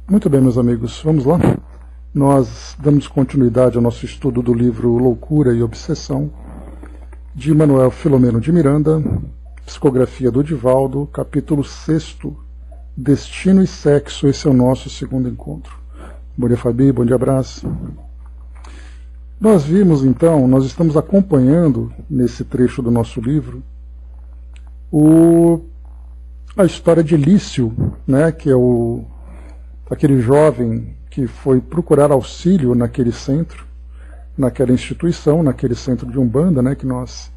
Muito bem, meus amigos, vamos lá? Nós damos continuidade ao nosso estudo do livro Loucura e Obsessão, de Manuel Filomeno de Miranda, psicografia do Divaldo, capítulo 6, Destino e Sexo. Esse é o nosso segundo encontro. Bom dia, Fabi, bom dia, Brás. Nós vimos, então, nós estamos acompanhando, nesse trecho do nosso livro, a história de Lício, né, que é aquele jovem que foi procurar auxílio naquele centro, naquela instituição, naquele centro de Umbanda, né, que nós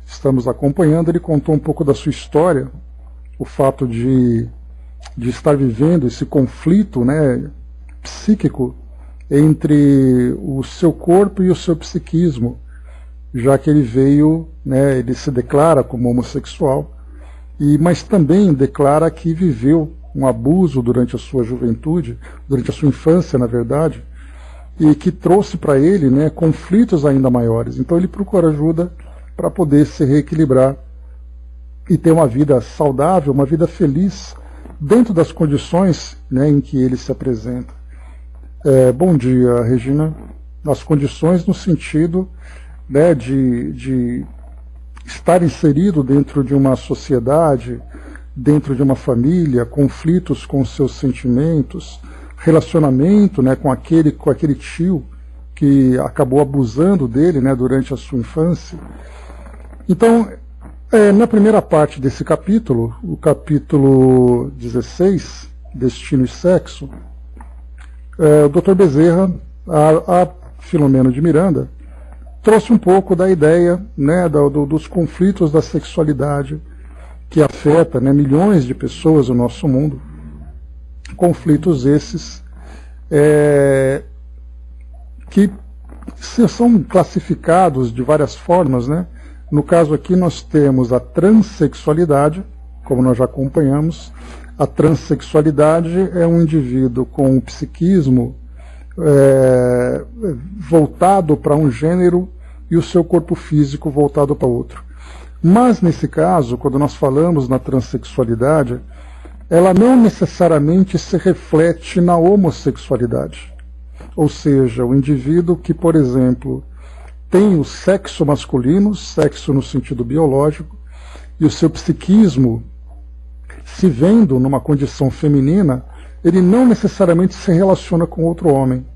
estamos acompanhando. Ele contou um pouco da sua história, o fato de estar vivendo esse conflito, né, psíquico entre o seu corpo e o seu psiquismo, já que ele veio, né, ele se declara como homossexual, mas também declara que viveu um abuso durante a sua juventude, durante a sua infância, na verdade, e que trouxe para ele, né, conflitos ainda maiores. Então ele procura ajuda para poder se reequilibrar e ter uma vida saudável, uma vida feliz, dentro das condições, né, em que ele se apresenta. Bom dia, Regina. As condições no sentido, né, de estar inserido dentro de uma sociedade, dentro de uma família, conflitos com seus sentimentos, relacionamento, né, com aquele tio que acabou abusando dele, né, durante a sua infância. Então, na primeira parte desse capítulo, o capítulo 16, Destino e Sexo, o Dr. Bezerra, a Filomeno de Miranda, trouxe um pouco da ideia, né, dos conflitos da sexualidade que afeta, né, milhões de pessoas no nosso mundo. Conflitos esses que são classificados de várias formas, né? No caso aqui nós temos a transexualidade, como nós já acompanhamos. A transexualidade é um indivíduo com um psiquismo voltado para um gênero e o seu corpo físico voltado para outro. Mas nesse caso, quando nós falamos na transexualidade, ela não necessariamente se reflete na homossexualidade. Ou seja, o indivíduo que, por exemplo, tem o sexo masculino, sexo no sentido biológico, e o seu psiquismo se vendo numa condição feminina, ele não necessariamente se relaciona com outro homem.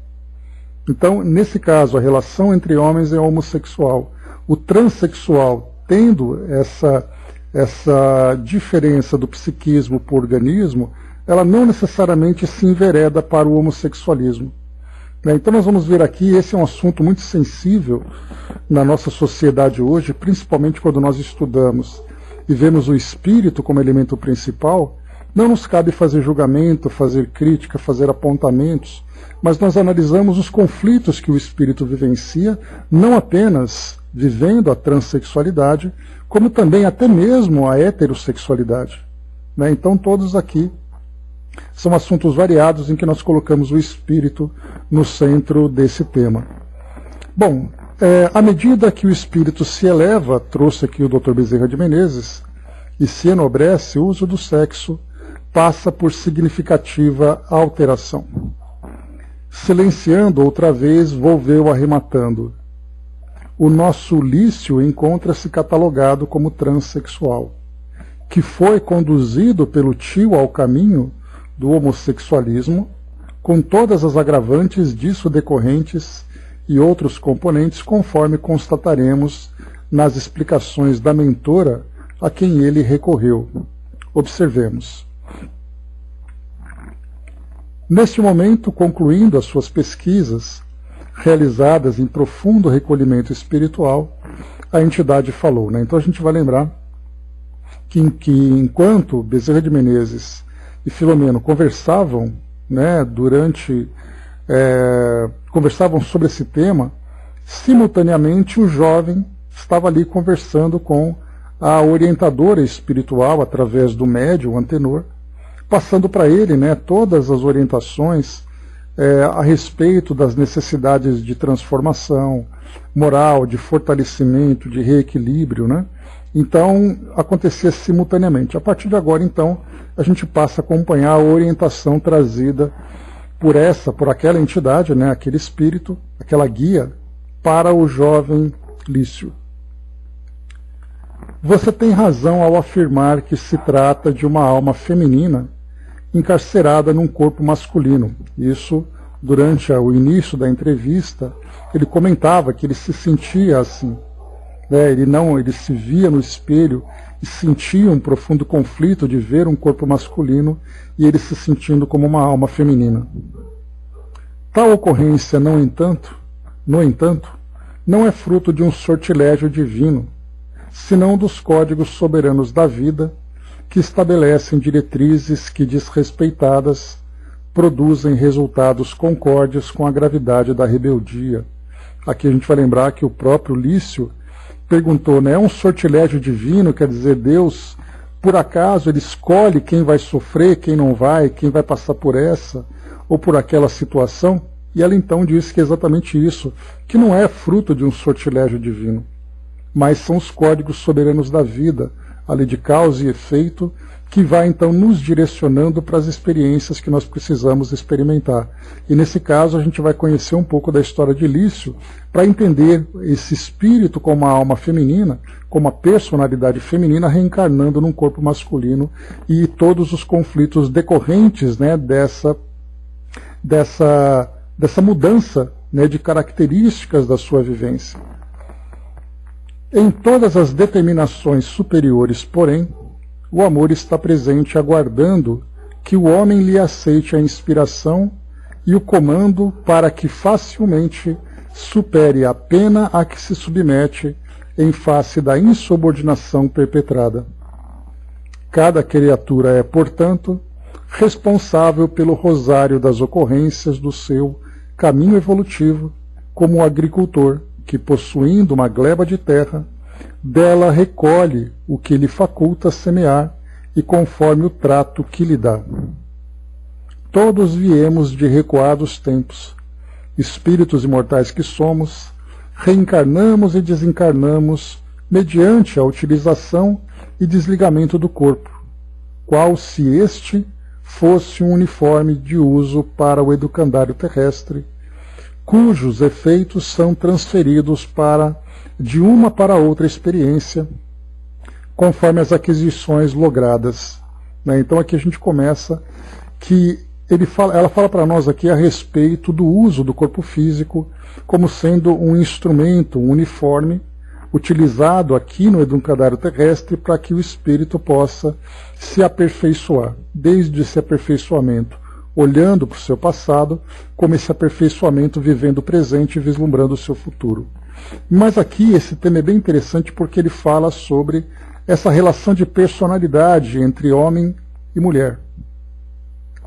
Então, nesse caso, a relação entre homens é homossexual. O transexual, tendo essa diferença do psiquismo para o organismo, ela não necessariamente se envereda para o homossexualismo. Então nós vamos ver aqui, esse é um assunto muito sensível na nossa sociedade hoje, principalmente quando nós estudamos e vemos o espírito como elemento principal. Não nos cabe fazer julgamento, fazer crítica, fazer apontamentos, mas nós analisamos os conflitos que o espírito vivencia, não apenas vivendo a transexualidade, como também até mesmo a heterossexualidade. Então todos aqui são assuntos variados em que nós colocamos o espírito no centro desse tema. Bom, à medida que o espírito se eleva, trouxe aqui o Dr. Bezerra de Menezes, e se enobrece, o uso do sexo passa por significativa alteração. Silenciando outra vez, volveu arrematando. O nosso Lício encontra-se catalogado como transexual, que foi conduzido pelo tio ao caminho do homossexualismo, com todas as agravantes disso decorrentes e outros componentes, conforme constataremos nas explicações da mentora a quem ele recorreu. Observemos. Neste momento, concluindo as suas pesquisas, realizadas em profundo recolhimento espiritual, a entidade falou. Então a gente vai lembrar que enquanto Bezerra de Menezes e Filomeno conversavam, né, conversavam sobre esse tema, simultaneamente o jovem estava ali conversando com a orientadora espiritual através do médium Antenor, passando para ele, né, todas as orientações a respeito das necessidades de transformação moral, de fortalecimento, de reequilíbrio, né? Então, acontecia simultaneamente. A partir de agora, então, a gente passa a acompanhar a orientação trazida por aquela entidade, né, aquele espírito, aquela guia, para o jovem Lício. Você tem razão ao afirmar que se trata de uma alma feminina encarcerada num corpo masculino. Isso, durante o início da entrevista, ele comentava que ele se sentia assim. Ele se via no espelho e sentia um profundo conflito de ver um corpo masculino e ele se sentindo como uma alma feminina. Tal ocorrência, no entanto, não é fruto de um sortilégio divino, senão dos códigos soberanos da vida, que estabelecem diretrizes que, desrespeitadas, produzem resultados concordes com a gravidade da rebeldia. Aqui a gente vai lembrar que o próprio Lício perguntou, né, é um sortilégio divino, quer dizer, Deus, por acaso, ele escolhe quem vai sofrer, quem não vai, quem vai passar por essa ou por aquela situação? E ela então disse que é exatamente isso, que não é fruto de um sortilégio divino, mas são os códigos soberanos da vida, a lei de causa e efeito, que vai então nos direcionando para as experiências que nós precisamos experimentar. E nesse caso a gente vai conhecer um pouco da história de Lício, para entender esse espírito como uma alma feminina, como a personalidade feminina reencarnando num corpo masculino, e todos os conflitos decorrentes, né, dessa mudança, né, de características da sua vivência. Em todas as determinações superiores, porém, o amor está presente aguardando que o homem lhe aceite a inspiração e o comando para que facilmente supere a pena a que se submete em face da insubordinação perpetrada. Cada criatura é, portanto, responsável pelo rosário das ocorrências do seu caminho evolutivo, como o agricultor que, possuindo uma gleba de terra, dela recolhe o que lhe faculta semear e conforme o trato que lhe dá. Todos viemos de recuados tempos, espíritos imortais que somos, reencarnamos e desencarnamos mediante a utilização e desligamento do corpo, qual se este fosse um uniforme de uso para o educandário terrestre, cujos efeitos são transferidos de uma para outra experiência, conforme as aquisições logradas. Então aqui a gente começa que ela fala para nós aqui a respeito do uso do corpo físico como sendo um instrumento, um uniforme, utilizado aqui no educandário terrestre para que o espírito possa se aperfeiçoar, desde esse aperfeiçoamento olhando para o seu passado, como esse aperfeiçoamento vivendo o presente e vislumbrando o seu futuro. Mas aqui esse tema é bem interessante porque ele fala sobre essa relação de personalidade entre homem e mulher.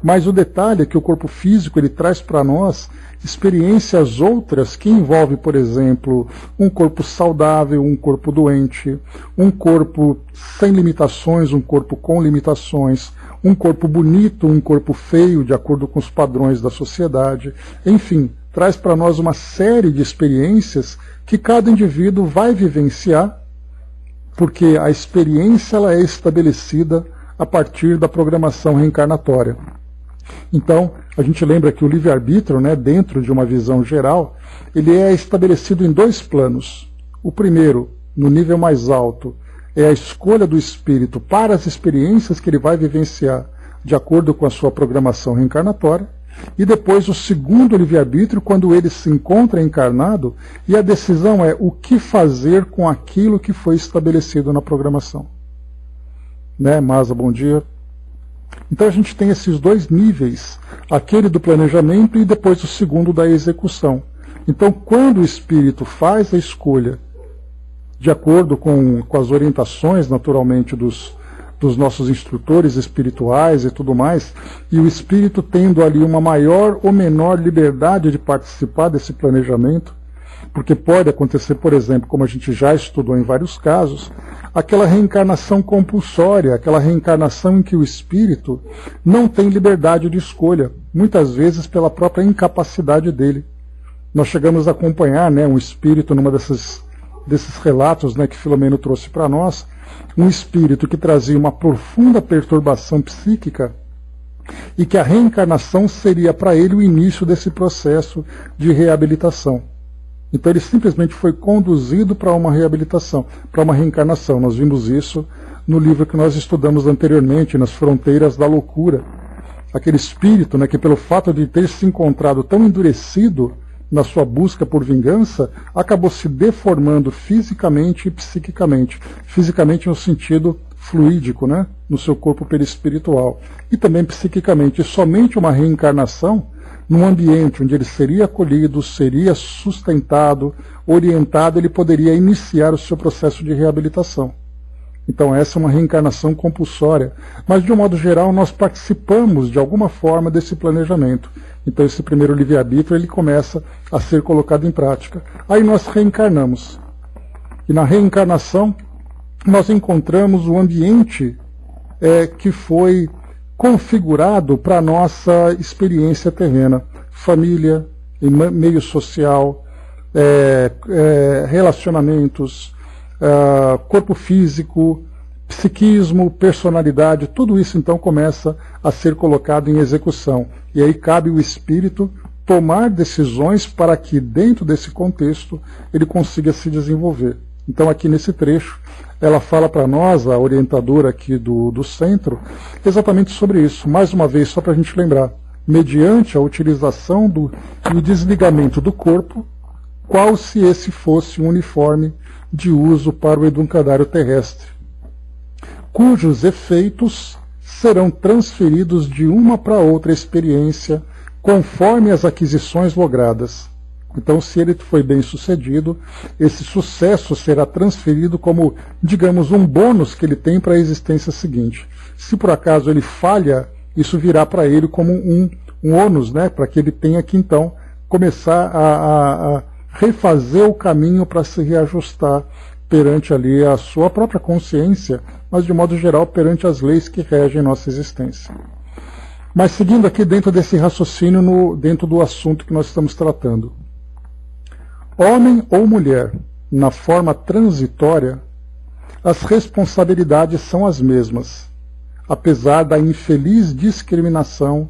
Mas o detalhe é que o corpo físico ele traz para nós experiências outras que envolvem, por exemplo, um corpo saudável, um corpo doente, um corpo sem limitações, um corpo com limitações, um corpo bonito, um corpo feio, de acordo com os padrões da sociedade. Enfim, traz para nós uma série de experiências que cada indivíduo vai vivenciar, porque a experiência ela é estabelecida a partir da programação reencarnatória. Então, a gente lembra que o livre-arbítrio, né, dentro de uma visão geral, ele é estabelecido em dois planos. O primeiro, no nível mais alto, é a escolha do espírito para as experiências que ele vai vivenciar de acordo com a sua programação reencarnatória. E depois o segundo livre-arbítrio, quando ele se encontra encarnado, e a decisão é o que fazer com aquilo que foi estabelecido na programação. Né, Masa, bom dia. Então a gente tem esses dois níveis, aquele do planejamento e depois o segundo da execução. Então quando o espírito faz a escolha, de acordo com as orientações naturalmente dos nossos instrutores espirituais e tudo mais, e o espírito tendo ali uma maior ou menor liberdade de participar desse planejamento, porque pode acontecer, por exemplo, como a gente já estudou em vários casos, aquela reencarnação compulsória, aquela reencarnação em que o espírito não tem liberdade de escolha, muitas vezes pela própria incapacidade dele. Nós chegamos a acompanhar, né, um espírito numa desses relatos, né, que Filomeno trouxe para nós, um espírito que trazia uma profunda perturbação psíquica e que a reencarnação seria para ele o início desse processo de reabilitação. Então ele simplesmente foi conduzido para uma reabilitação, para uma reencarnação. Nós vimos isso no livro que nós estudamos anteriormente, Nas Fronteiras da Loucura. Aquele espírito, né, que pelo fato de ter se encontrado tão endurecido na sua busca por vingança, acabou se deformando fisicamente e psiquicamente. Fisicamente no sentido fluídico, né, no seu corpo perispiritual. E também psiquicamente. E somente uma reencarnação num ambiente onde ele seria acolhido, seria sustentado, orientado, ele poderia iniciar o seu processo de reabilitação. Então essa é uma reencarnação compulsória. Mas de um modo geral nós participamos de alguma forma desse planejamento. Então esse primeiro livre-arbítrio ele começa a ser colocado em prática. Aí nós reencarnamos. E na reencarnação nós encontramos o ambiente que foi configurado para a nossa experiência terrena. Família, meio social, relacionamentos, corpo físico, psiquismo, personalidade, tudo isso então começa a ser colocado em execução. E aí cabe o espírito tomar decisões para que dentro desse contexto ele consiga se desenvolver. Então aqui nesse trecho ela fala para nós, a orientadora aqui do centro, exatamente sobre isso. Mais uma vez, só para a gente lembrar, mediante a utilização e o desligamento do corpo, qual se esse fosse um uniforme de uso para o educandário terrestre, cujos efeitos serão transferidos de uma para outra experiência conforme as aquisições logradas. Então, se ele foi bem sucedido, esse sucesso será transferido como, digamos, um bônus que ele tem para a existência seguinte. Se por acaso ele falha, isso virá para ele como um ônus, né, para que ele tenha que então começar a refazer o caminho para se reajustar perante ali a sua própria consciência, mas de modo geral perante as leis que regem nossa existência. Mas seguindo aqui dentro desse raciocínio, dentro do assunto que nós estamos tratando. Homem ou mulher, na forma transitória, as responsabilidades são as mesmas, apesar da infeliz discriminação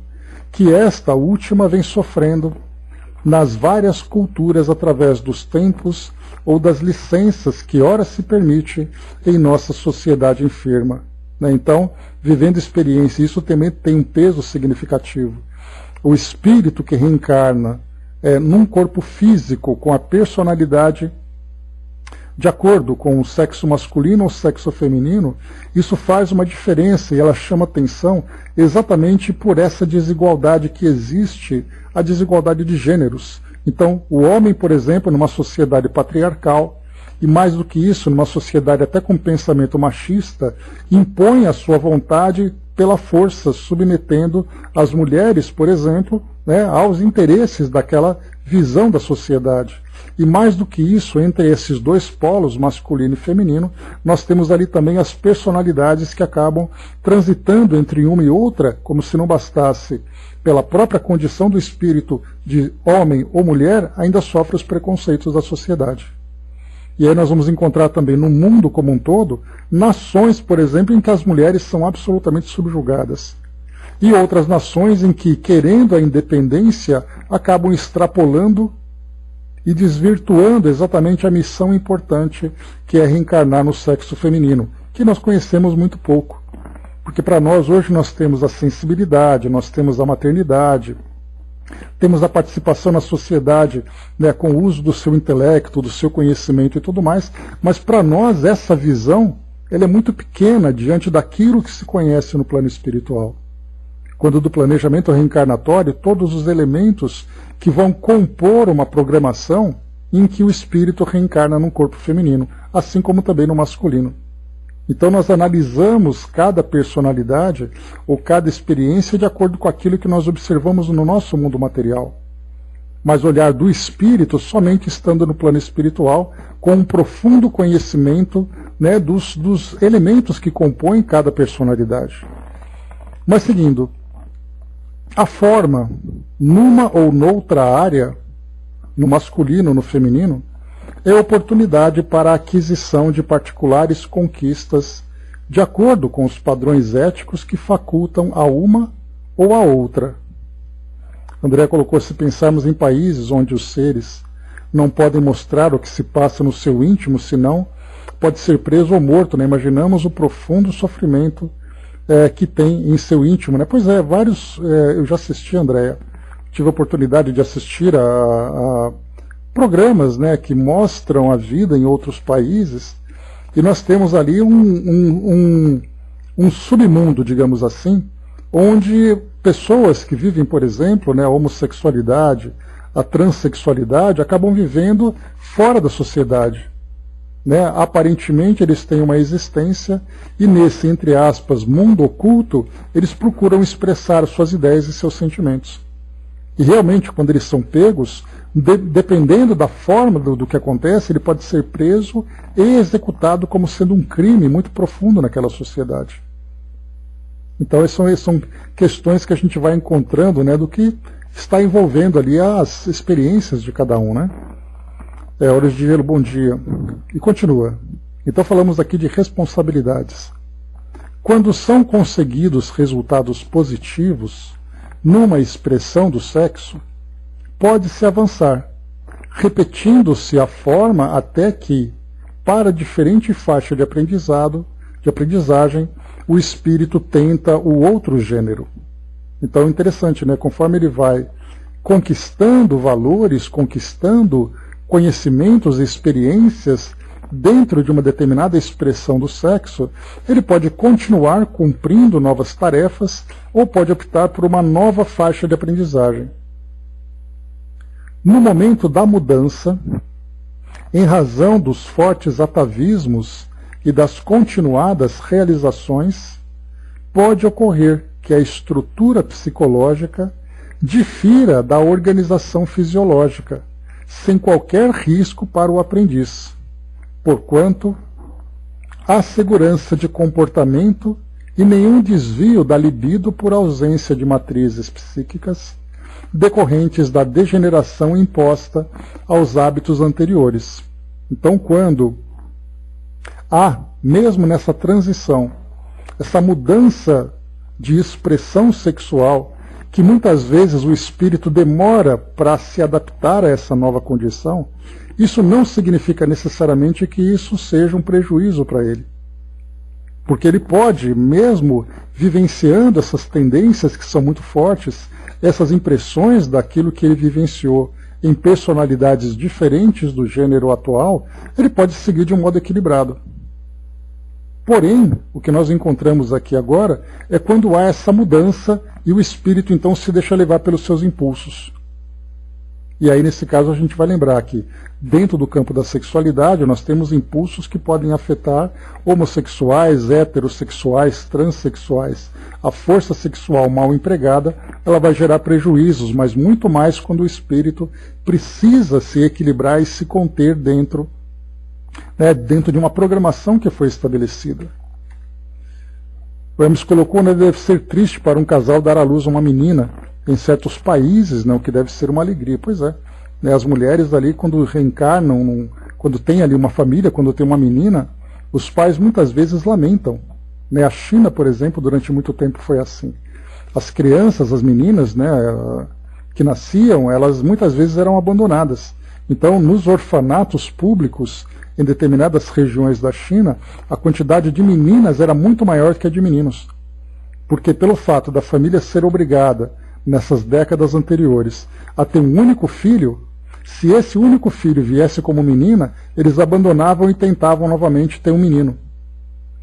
que esta última vem sofrendo nas várias culturas através dos tempos ou das licenças que ora se permite em nossa sociedade enferma. Então, vivendo experiência, isso também tem um peso significativo. O espírito que reencarna num corpo físico com a personalidade de acordo com o sexo masculino ou sexo feminino, isso faz uma diferença e ela chama atenção exatamente por essa desigualdade que existe, a desigualdade de gêneros. Então, o homem, por exemplo, numa sociedade patriarcal, e mais do que isso, numa sociedade até com pensamento machista, impõe a sua vontade pela força, submetendo as mulheres, por exemplo, aos interesses daquela visão da sociedade. E mais do que isso, entre esses dois polos, masculino e feminino, nós temos ali também as personalidades que acabam transitando entre uma e outra, como se não bastasse, pela própria condição do espírito de homem ou mulher, ainda sofre os preconceitos da sociedade. E aí nós vamos encontrar também no mundo como um todo, nações, por exemplo, em que as mulheres são absolutamente subjugadas. E outras nações em que, querendo a independência, acabam extrapolando e desvirtuando exatamente a missão importante que é reencarnar no sexo feminino, que nós conhecemos muito pouco. Porque para nós hoje nós temos a sensibilidade, nós temos a maternidade, temos a participação na sociedade, com o uso do seu intelecto, do seu conhecimento e tudo mais, mas para nós essa visão ela é muito pequena diante daquilo que se conhece no plano espiritual. Quando do planejamento reencarnatório, todos os elementos que vão compor uma programação em que o espírito reencarna num corpo feminino, assim como também no masculino. Então nós analisamos cada personalidade ou cada experiência de acordo com aquilo que nós observamos no nosso mundo material. Mas olhar do espírito somente estando no plano espiritual, com um profundo conhecimento dos elementos que compõem cada personalidade. Mas seguindo, a forma, numa ou noutra área, no masculino ou no feminino, é oportunidade para a aquisição de particulares conquistas de acordo com os padrões éticos que facultam a uma ou a outra. André colocou, se pensarmos em países onde os seres não podem mostrar o que se passa no seu íntimo, senão pode ser preso ou morto, né? Imaginamos o profundo sofrimento que tem em seu íntimo, né? Pois é, eu já assisti, Andréa, tive a oportunidade de assistir a programas, né, que mostram a vida em outros países, e nós temos ali um submundo, digamos assim, onde pessoas que vivem, por exemplo, né, a homossexualidade, a transexualidade, acabam vivendo fora da sociedade. Né? Aparentemente eles têm uma existência e nesse, entre aspas, mundo oculto, eles procuram expressar suas ideias e seus sentimentos. E realmente, quando eles são pegos, dependendo da forma do que acontece, ele pode ser preso e executado como sendo um crime muito profundo naquela sociedade. Então, essas são questões que a gente vai encontrando, né, do que está envolvendo ali as experiências de cada um, né? Horas de Gelo, bom dia. E continua. Então falamos aqui de responsabilidades. Quando são conseguidos resultados positivos numa expressão do sexo, pode-se avançar, repetindo-se a forma até que, para diferente faixa de aprendizagem, o espírito tenta o outro gênero. Então é interessante, né? Conforme ele vai conquistando valores, conquistando conhecimentos e experiências dentro de uma determinada expressão do sexo, ele pode continuar cumprindo novas tarefas ou pode optar por uma nova faixa de aprendizagem. No momento da mudança, em razão dos fortes atavismos e das continuadas realizações, pode ocorrer que a estrutura psicológica difira da organização fisiológica, sem qualquer risco para o aprendiz, porquanto há segurança de comportamento e nenhum desvio da libido por ausência de matrizes psíquicas decorrentes da degeneração imposta aos hábitos anteriores. Então, quando há, mesmo nessa transição, essa mudança de expressão sexual, que muitas vezes o espírito demora para se adaptar a essa nova condição, isso não significa necessariamente que isso seja um prejuízo para ele. Porque ele pode, mesmo vivenciando essas tendências que são muito fortes, essas impressões daquilo que ele vivenciou em personalidades diferentes do gênero atual, ele pode seguir de um modo equilibrado. Porém, o que nós encontramos aqui agora é quando há essa mudança e o espírito então se deixa levar pelos seus impulsos. E aí, nesse caso, a gente vai lembrar que dentro do campo da sexualidade nós temos impulsos que podem afetar homossexuais, heterossexuais, transexuais. A força sexual mal empregada, ela vai gerar prejuízos, mas muito mais quando o espírito precisa se equilibrar e se conter dentro de uma programação que foi estabelecida. O Hermes colocou, né, deve ser triste para um casal dar à luz a uma menina em certos países, não, que deve ser uma alegria. Pois é, né, as mulheres ali, quando reencarnam, quando tem ali uma família, quando tem uma menina, os pais muitas vezes lamentam. Né? A China, por exemplo, durante muito tempo foi assim. As crianças, as meninas, né, que nasciam, elas muitas vezes eram abandonadas. Então, nos orfanatos públicos, em determinadas regiões da China, a quantidade de meninas era muito maior que a de meninos. Porque pelo fato da família ser obrigada, nessas décadas anteriores, a ter um único filho, se esse único filho viesse como menina, eles abandonavam e tentavam novamente ter um menino.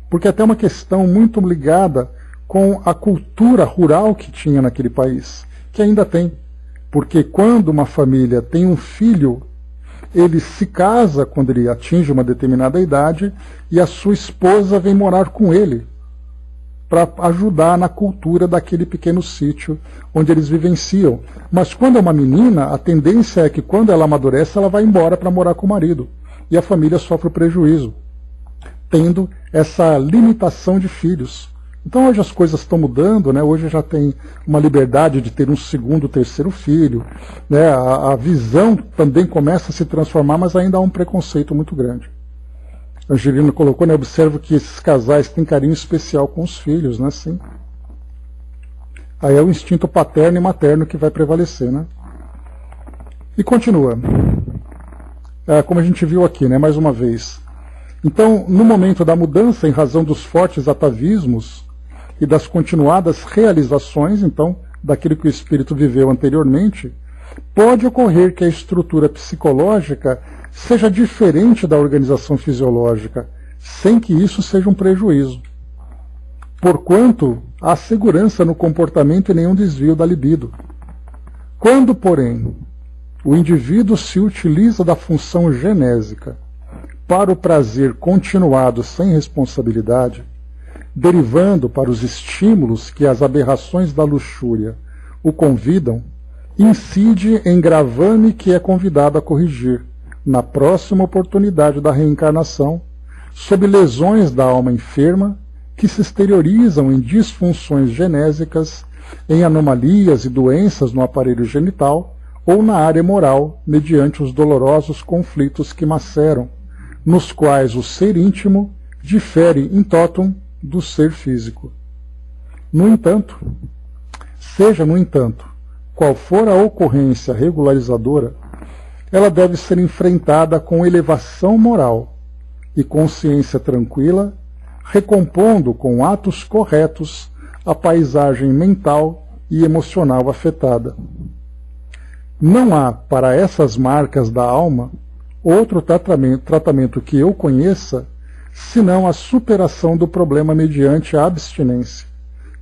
Porque até uma questão muito ligada com a cultura rural que tinha naquele país, que ainda tem. Porque quando uma família tem um filho, ele se casa quando ele atinge uma determinada idade e a sua esposa vem morar com ele para ajudar na cultura daquele pequeno sítio onde eles vivenciam. Mas quando é uma menina, a tendência é que quando ela amadurece, ela vai embora para morar com o marido. E a família sofre prejuízo, tendo essa limitação de filhos. Então hoje as coisas estão mudando, né? Hoje já tem uma liberdade de ter um segundo, terceiro filho. Né? A visão também começa a se transformar, mas ainda há um preconceito muito grande. A Angelina colocou, né? Observo que esses casais têm carinho especial com os filhos, né? Sim. Aí é o instinto paterno e materno que vai prevalecer, né? E continua. Como a gente viu aqui, né, mais uma vez. Então, no momento da mudança, em razão dos fortes atavismos e das continuadas realizações, então, daquilo que o espírito viveu anteriormente, pode ocorrer que a estrutura psicológica seja diferente da organização fisiológica, sem que isso seja um prejuízo. Porquanto, há segurança no comportamento e nenhum desvio da libido. Quando, porém, o indivíduo se utiliza da função genésica para o prazer continuado sem responsabilidade, derivando para os estímulos que as aberrações da luxúria o convidam, incide em gravame que é convidado a corrigir, na próxima oportunidade da reencarnação, sob lesões da alma enferma, que se exteriorizam em disfunções genésicas, em anomalias e doenças no aparelho genital ou na área moral, mediante os dolorosos conflitos que maceram, nos quais o ser íntimo difere in totum do ser físico. No entanto, qual for a ocorrência regularizadora, ela deve ser enfrentada com elevação moral e consciência tranquila, recompondo com atos corretos a paisagem mental e emocional afetada. Não há, para essas marcas da alma, outro tratamento que eu conheça, senão a superação do problema mediante a abstinência,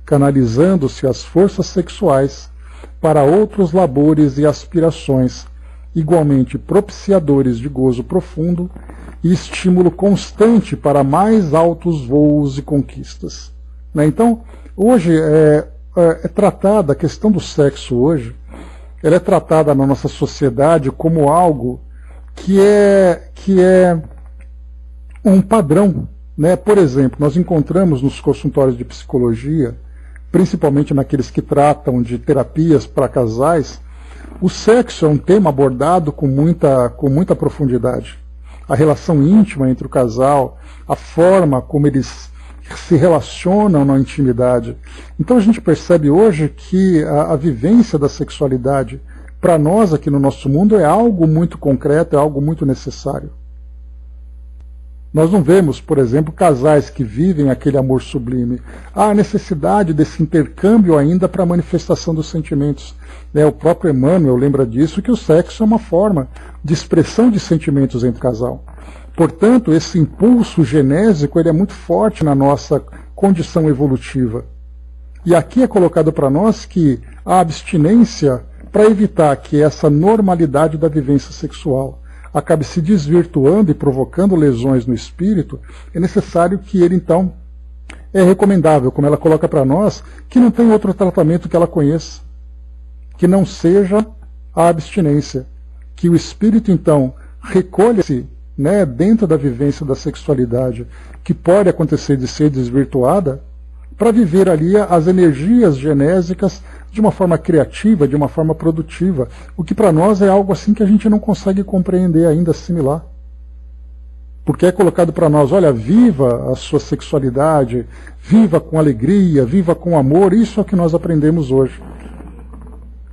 canalizando-se as forças sexuais para outros labores e aspirações, igualmente propiciadores de gozo profundo e estímulo constante para mais altos voos e conquistas. Então, hoje é tratada a questão do sexo hoje, ela é tratada na nossa sociedade como algo que é um padrão, né? Por exemplo, nós encontramos nos consultórios de psicologia, principalmente naqueles que tratam de terapias para casais, o sexo é um tema abordado com muita profundidade. A relação íntima entre o casal, a forma como eles se relacionam na intimidade. Então a gente percebe hoje que a vivência da sexualidade, para nós aqui no nosso mundo, é algo muito concreto, é algo muito necessário. Nós não vemos, por exemplo, casais que vivem aquele amor sublime. Há a necessidade desse intercâmbio ainda para a manifestação dos sentimentos. O próprio Emmanuel lembra disso, que o sexo é uma forma de expressão de sentimentos entre o casal. Portanto, esse impulso genésico ele é muito forte na nossa condição evolutiva. E aqui é colocado para nós que a abstinência, para evitar que essa normalidade da vivência sexual acabe se desvirtuando e provocando lesões no espírito, é necessário que ele, então, é recomendável, como ela coloca para nós, que não tem outro tratamento que ela conheça, que não seja a abstinência. Que o espírito, então, recolha-se, né, dentro da vivência da sexualidade, que pode acontecer de ser desvirtuada, para viver ali as energias genésicas de uma forma criativa, de uma forma produtiva, o que para nós é algo assim que a gente não consegue compreender ainda, assimilar. Porque é colocado para nós, olha, viva a sua sexualidade, viva com alegria, viva com amor, isso é o que nós aprendemos hoje.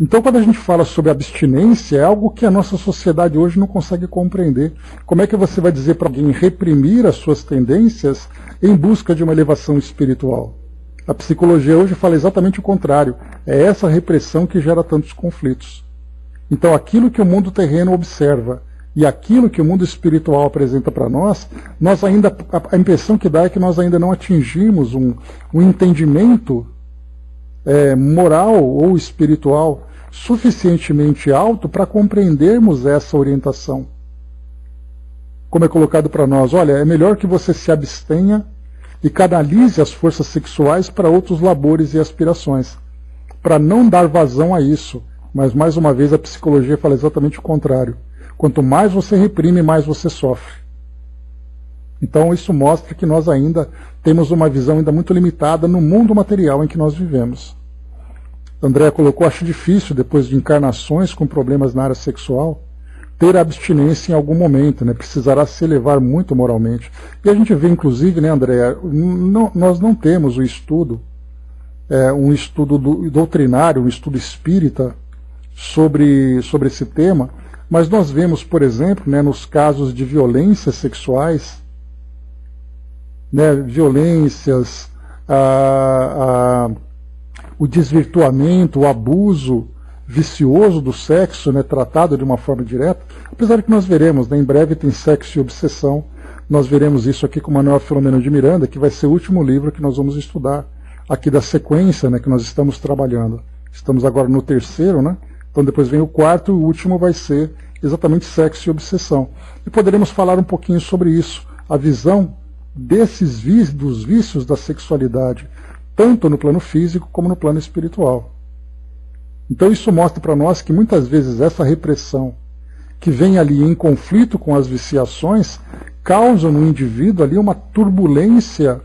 Então, quando a gente fala sobre abstinência, é algo que a nossa sociedade hoje não consegue compreender. Como é que você vai dizer para alguém reprimir as suas tendências em busca de uma elevação espiritual? A psicologia hoje fala exatamente o contrário. É essa repressão que gera tantos conflitos. Então, aquilo que o mundo terreno observa e aquilo que o mundo espiritual apresenta para nós ainda, a impressão que dá é que nós ainda não atingimos um entendimento moral ou espiritual suficientemente alto para compreendermos essa orientação. Como é colocado para nós, olha, é melhor que você se abstenha e canalize as forças sexuais para outros labores e aspirações, para não dar vazão a isso. Mas, mais uma vez, a psicologia fala exatamente o contrário. Quanto mais você reprime, mais você sofre. Então, isso mostra que nós ainda temos uma visão ainda muito limitada no mundo material em que nós vivemos. André colocou, acho difícil, depois de encarnações com problemas na área sexual, ter abstinência em algum momento, né? Precisará se elevar muito moralmente. E a gente vê, inclusive, né, André, nós não temos o estudo um estudo doutrinário, um estudo espírita sobre esse tema, mas nós vemos, por exemplo, né, nos casos de violências sexuais, né, violências, o desvirtuamento, o abuso vicioso do sexo, né, tratado de uma forma direta, apesar de que nós veremos, né, em breve tem Sexo e Obsessão, nós veremos isso aqui com o Manuel Filomeno de Miranda, que vai ser o último livro que nós vamos estudar aqui da sequência, né, que nós estamos trabalhando. Estamos agora no 3º, né? Então depois vem o 4º, e o último vai ser exatamente Sexo e Obsessão. E poderemos falar um pouquinho sobre isso, a visão dos vícios da sexualidade, tanto no plano físico como no plano espiritual. Então isso mostra para nós que muitas vezes essa repressão que vem ali em conflito com as viciações causa no indivíduo ali uma turbulência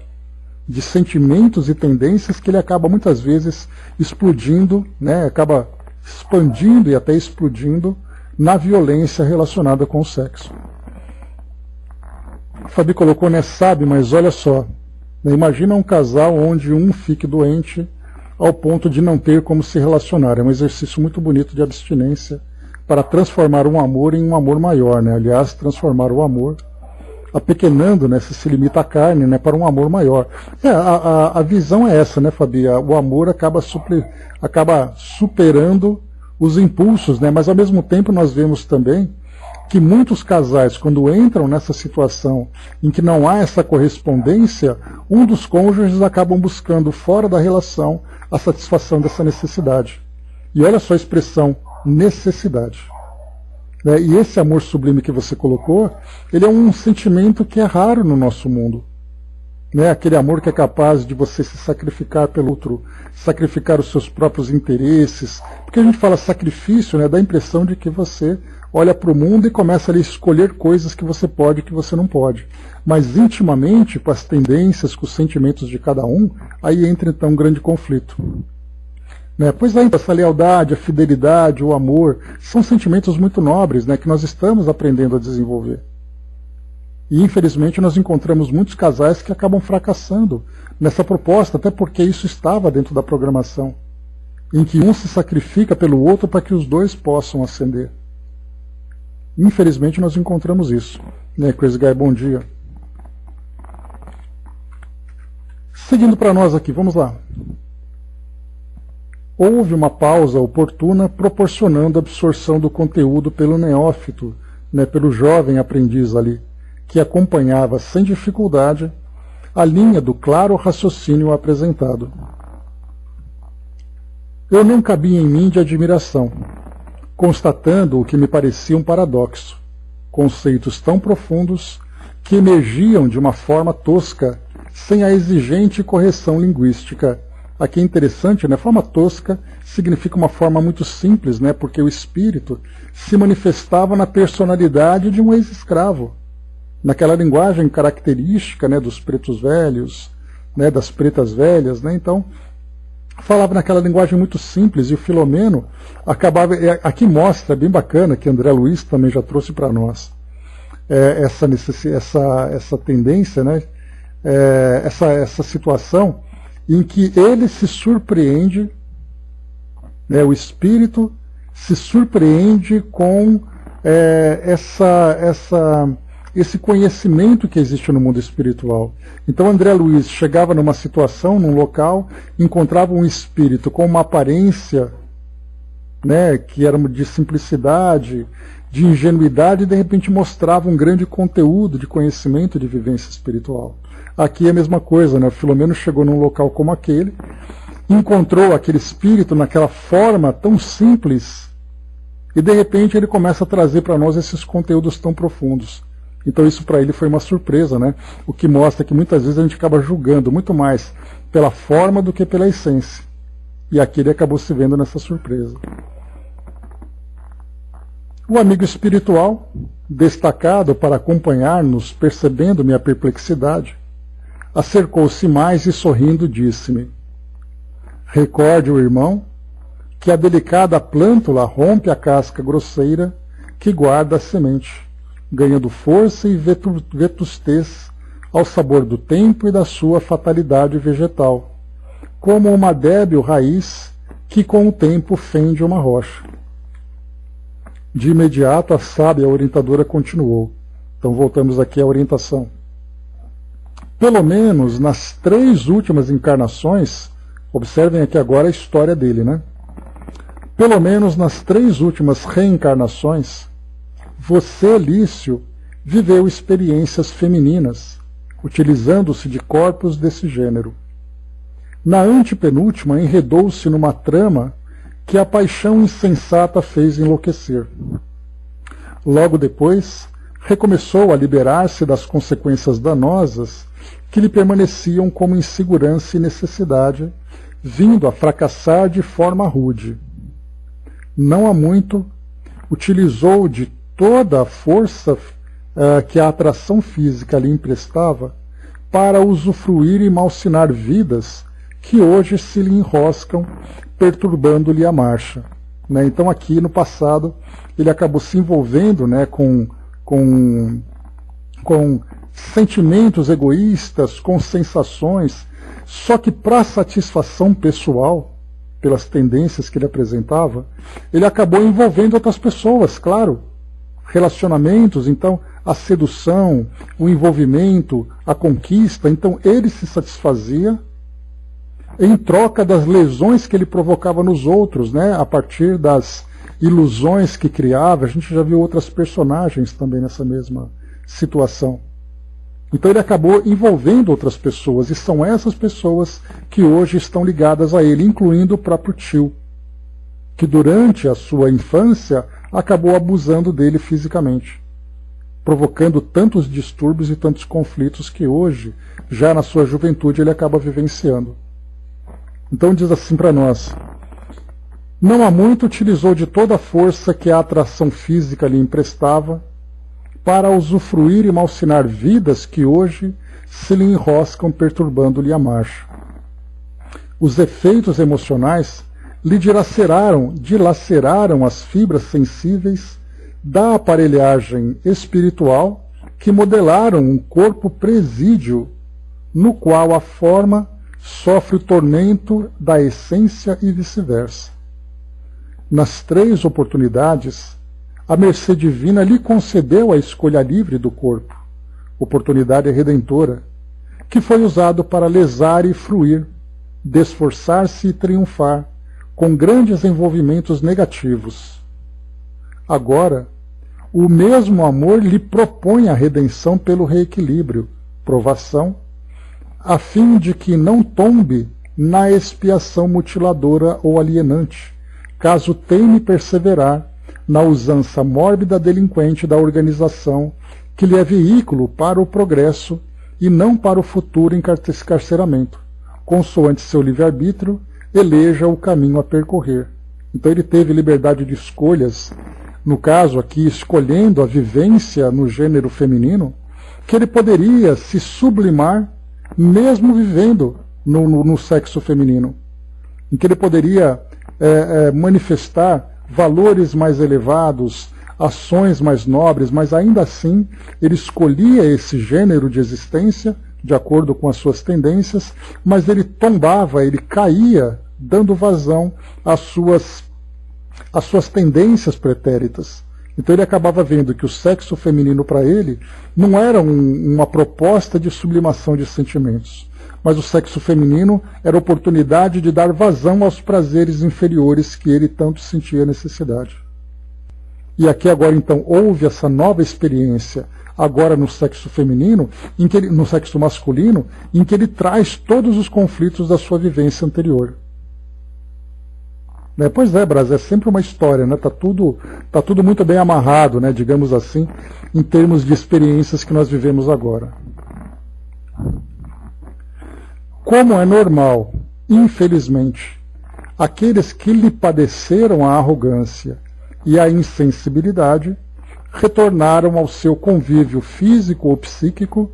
de sentimentos e tendências que ele acaba muitas vezes explodindo, né, acaba expandindo e até explodindo na violência relacionada com o sexo. A Fabi colocou, né, sabe, mas olha só, né, imagina um casal onde um fique doente ao ponto de não ter como se relacionar. É um exercício muito bonito de abstinência para transformar um amor em um amor maior, né? Aliás, transformar o amor, apequenando, né, se limita à carne, né, para um amor maior. A visão é essa, né, Fabi? O amor acaba superando os impulsos, né? Mas ao mesmo tempo nós vemos também que muitos casais, quando entram nessa situação em que não há essa correspondência, um dos cônjuges acabam buscando fora da relação a satisfação dessa necessidade. E olha só a expressão necessidade. E esse amor sublime que você colocou, ele é um sentimento que é raro no nosso mundo. Aquele amor que é capaz de você se sacrificar pelo outro, sacrificar os seus próprios interesses. Porque a gente fala sacrifício, né, dá a impressão de que você olha para o mundo e começa ali a escolher coisas que você pode e que você não pode. Mas intimamente, com as tendências, com os sentimentos de cada um, aí entra então um grande conflito. Pois é, essa lealdade, a fidelidade, o amor, são sentimentos muito nobres, né, que nós estamos aprendendo a desenvolver. E infelizmente nós encontramos muitos casais que acabam fracassando nessa proposta, até porque isso estava dentro da programação, em que um se sacrifica pelo outro para que os dois possam ascender. Infelizmente nós encontramos isso. Crazy Guy, bom dia. Seguindo para nós aqui, vamos lá. Houve uma pausa oportuna proporcionando a absorção do conteúdo pelo neófito, pelo jovem aprendiz ali, que acompanhava sem dificuldade a linha do claro raciocínio apresentado. Eu não cabia em mim de admiração, constatando o que me parecia um paradoxo, conceitos tão profundos que emergiam de uma forma tosca, sem a exigente correção linguística. Aqui é interessante, forma tosca significa uma forma muito simples, porque o espírito se manifestava na personalidade de um ex-escravo, naquela linguagem característica, dos pretos velhos, das pretas velhas, então falava naquela linguagem muito simples, e o Filomeno acabava, aqui mostra, bem bacana, que André Luiz também já trouxe para nós, essa tendência, essa situação em que ele se surpreende, o espírito se surpreende com esse conhecimento que existe no mundo espiritual. Então André Luiz chegava numa situação, num local, encontrava um espírito com uma aparência, que era de simplicidade, de ingenuidade, e de repente mostrava um grande conteúdo de conhecimento, de vivência espiritual. Aqui é a mesma coisa, o Filomeno chegou num local como aquele, encontrou aquele espírito naquela forma tão simples, e de repente ele começa a trazer para nós esses conteúdos tão profundos. Então isso para ele foi uma surpresa, o que mostra que muitas vezes a gente acaba julgando muito mais pela forma do que pela essência. E aqui ele acabou se vendo nessa surpresa. O amigo espiritual, destacado para acompanhar-nos, percebendo minha perplexidade, acercou-se mais e sorrindo disse-me: recorde o irmão que a delicada plântula rompe a casca grosseira que guarda a semente, ganhando força e vetustez ao sabor do tempo e da sua fatalidade vegetal, como uma débil raiz que com o tempo fende uma rocha. De imediato, a sábia orientadora continuou. Então voltamos aqui à orientação. Pelo menos nas 3 últimas encarnações, observem aqui agora a história dele, né? Pelo menos nas 3 últimas reencarnações, você, Lício, viveu experiências femininas, utilizando-se de corpos desse gênero. Na antepenúltima, enredou-se numa trama que a paixão insensata fez enlouquecer. Logo depois, recomeçou a liberar-se das consequências danosas que lhe permaneciam como insegurança e necessidade, vindo a fracassar de forma rude. Não há muito, utilizou de toda a força que a atração física lhe emprestava para usufruir e malsinar vidas que hoje se lhe enroscam, perturbando-lhe a marcha. Né? Então aqui no passado ele acabou se envolvendo, né, com sentimentos egoístas, com sensações, só que para satisfação pessoal, pelas tendências que ele apresentava, ele acabou envolvendo outras pessoas, claro. Relacionamentos, então a sedução, o envolvimento, a conquista, então ele se satisfazia em troca das lesões que ele provocava nos outros, né, a partir das ilusões que criava. A gente já viu outras personagens também nessa mesma situação. Então ele acabou envolvendo outras pessoas, e são essas pessoas que hoje estão ligadas a ele, incluindo o próprio tio, que durante a sua infância acabou abusando dele fisicamente, provocando tantos distúrbios e tantos conflitos que hoje, já na sua juventude, ele acaba vivenciando. Então diz assim para nós: não há muito utilizou de toda a força que a atração física lhe emprestava para usufruir e malsinar vidas que hoje se lhe enroscam, perturbando-lhe a marcha. Os efeitos emocionais lhe dilaceraram as fibras sensíveis da aparelhagem espiritual que modelaram um corpo presídio no qual a forma sofre o tormento da essência e vice-versa. Nas 3 oportunidades, a mercê divina lhe concedeu a escolha livre do corpo, oportunidade redentora, que foi usado para lesar e fruir, desforçar-se e triunfar, com grandes envolvimentos negativos. Agora, o mesmo amor lhe propõe a redenção pelo reequilíbrio, provação, a fim de que não tombe na expiação mutiladora ou alienante, caso teime perseverar na usança mórbida delinquente da organização que lhe é veículo para o progresso e não para o futuro encarceramento, consoante seu livre-arbítrio, eleja o caminho a percorrer. Então ele teve liberdade de escolhas, no caso aqui escolhendo a vivência no gênero feminino, que ele poderia se sublimar mesmo vivendo no sexo feminino, em que ele poderia manifestar valores mais elevados, ações mais nobres, mas ainda assim ele escolhia esse gênero de existência de acordo com as suas tendências, mas ele tombava, ele caía, dando vazão às suas tendências pretéritas. Então ele acabava vendo que o sexo feminino para ele não era uma proposta de sublimação de sentimentos, mas o sexo feminino era a oportunidade de dar vazão aos prazeres inferiores que ele tanto sentia necessidade. E aqui agora então houve essa nova experiência, agora no sexo feminino, no sexo masculino, em que ele traz todos os conflitos da sua vivência anterior. Pois é, Brás, é sempre uma história, né? Tá tudo muito bem amarrado, né, digamos assim, em termos de experiências que nós vivemos agora. Como é normal, infelizmente, aqueles que lhe padeceram a arrogância e a insensibilidade retornaram ao seu convívio físico ou psíquico,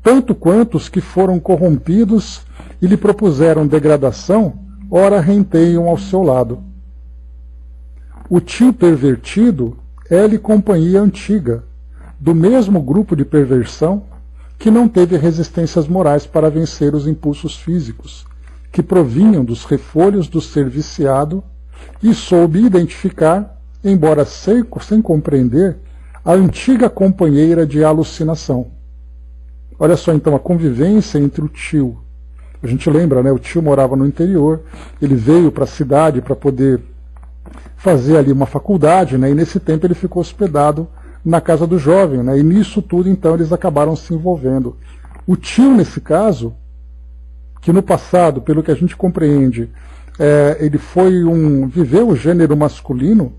tanto quanto os que foram corrompidos e lhe propuseram degradação, ora renteiam ao seu lado. O tio pervertido é-lhe companhia antiga, do mesmo grupo de perversão que não teve resistências morais para vencer os impulsos físicos, que provinham dos refolhos do ser viciado e soube identificar, embora sem compreender, a antiga companheira de alucinação. Olha só então a convivência entre o tio. A gente lembra, né? O tio morava no interior, ele veio para a cidade para poder fazer ali uma faculdade, né? E nesse tempo ele ficou hospedado na casa do jovem, né? E nisso tudo então eles acabaram se envolvendo. O tio, nesse caso, que no passado, pelo que a gente compreende, ele viveu o gênero masculino,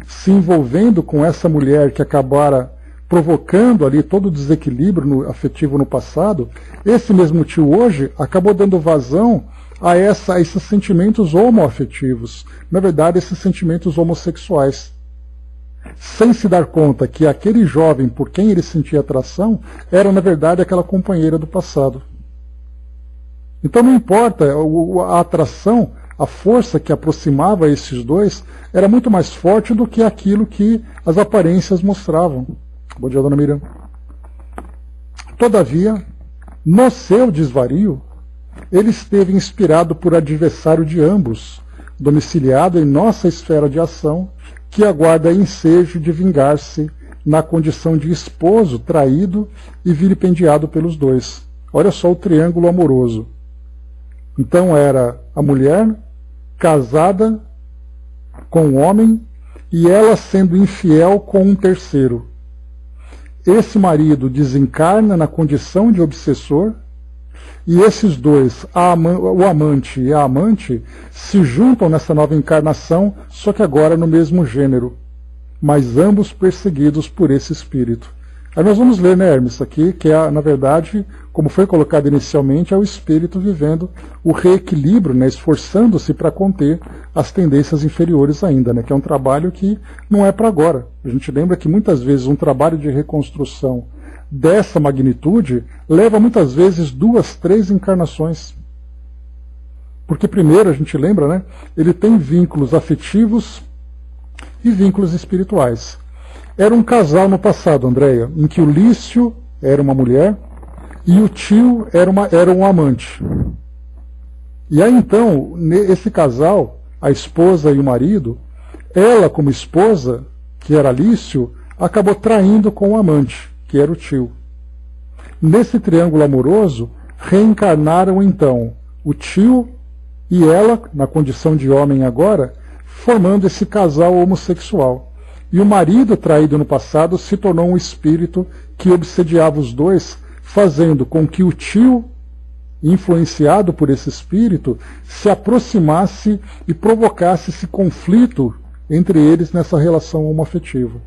se envolvendo com essa mulher que acabara provocando ali todo o desequilíbrio afetivo no passado. Esse mesmo tio hoje acabou dando vazão a esses sentimentos homoafetivos, na verdade esses sentimentos homossexuais, sem se dar conta que aquele jovem por quem ele sentia atração era na verdade aquela companheira do passado. Então não importa, a atração, a força que aproximava esses dois era muito mais forte do que aquilo que as aparências mostravam. Bom dia, dona Miriam. Todavia, no seu desvario, ele esteve inspirado por adversário de ambos, domiciliado em nossa esfera de ação, que aguarda ensejo de vingar-se na condição de esposo traído e vilipendiado pelos dois. Olha só o triângulo amoroso. Então era a mulher casada com o homem e ela sendo infiel com um terceiro. Esse marido desencarna na condição de obsessor e esses dois, o amante e a amante, se juntam nessa nova encarnação, só que agora no mesmo gênero, mas ambos perseguidos por esse espírito. Aí nós vamos ler, né, Hermes, aqui, que é, na verdade, como foi colocado inicialmente, é o espírito vivendo o reequilíbrio, né, esforçando-se para conter as tendências inferiores ainda, né, que é um trabalho que não é para agora. A gente lembra que muitas vezes um trabalho de reconstrução dessa magnitude leva muitas vezes 2, 3 encarnações. Porque primeiro, a gente lembra, né, ele tem vínculos afetivos e vínculos espirituais. Era um casal no passado, Andréia, em que o Lício era uma mulher e o tio era um amante. E aí então, esse casal, a esposa e o marido, ela como esposa, que era Lício, acabou traindo com o amante, que era o tio. Nesse triângulo amoroso, reencarnaram então o tio e ela, na condição de homem agora, formando esse casal homossexual. E o marido traído no passado se tornou um espírito que obsediava os dois, fazendo com que o tio, influenciado por esse espírito, se aproximasse e provocasse esse conflito entre eles nessa relação homoafetiva.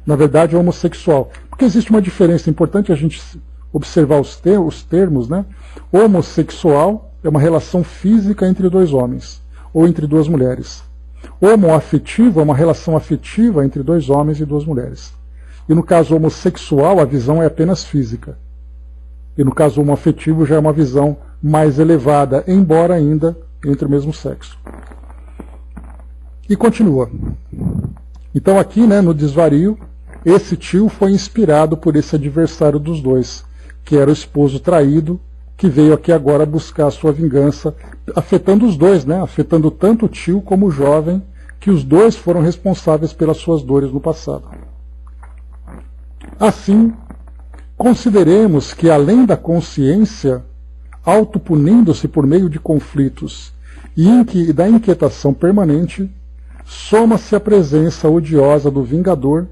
Na verdade, é homossexual. Porque existe uma diferença, importante a gente observar os termos, né? Homossexual é uma relação física entre dois homens, ou entre duas mulheres. Homoafetivo é uma relação afetiva entre dois homens e duas mulheres. E no caso homossexual, a visão é apenas física. E no caso homoafetivo já é uma visão mais elevada, embora ainda entre o mesmo sexo. E continua. Então aqui, né, no desvario, esse tio foi inspirado por esse adversário dos dois, que era o esposo traído, que veio aqui agora buscar a sua vingança, afetando os dois, né? Afetando tanto o tio como o jovem, que os dois foram responsáveis pelas suas dores no passado. Assim, consideremos que além da consciência, autopunindo-se por meio de conflitos e da inquietação permanente, soma-se a presença odiosa do vingador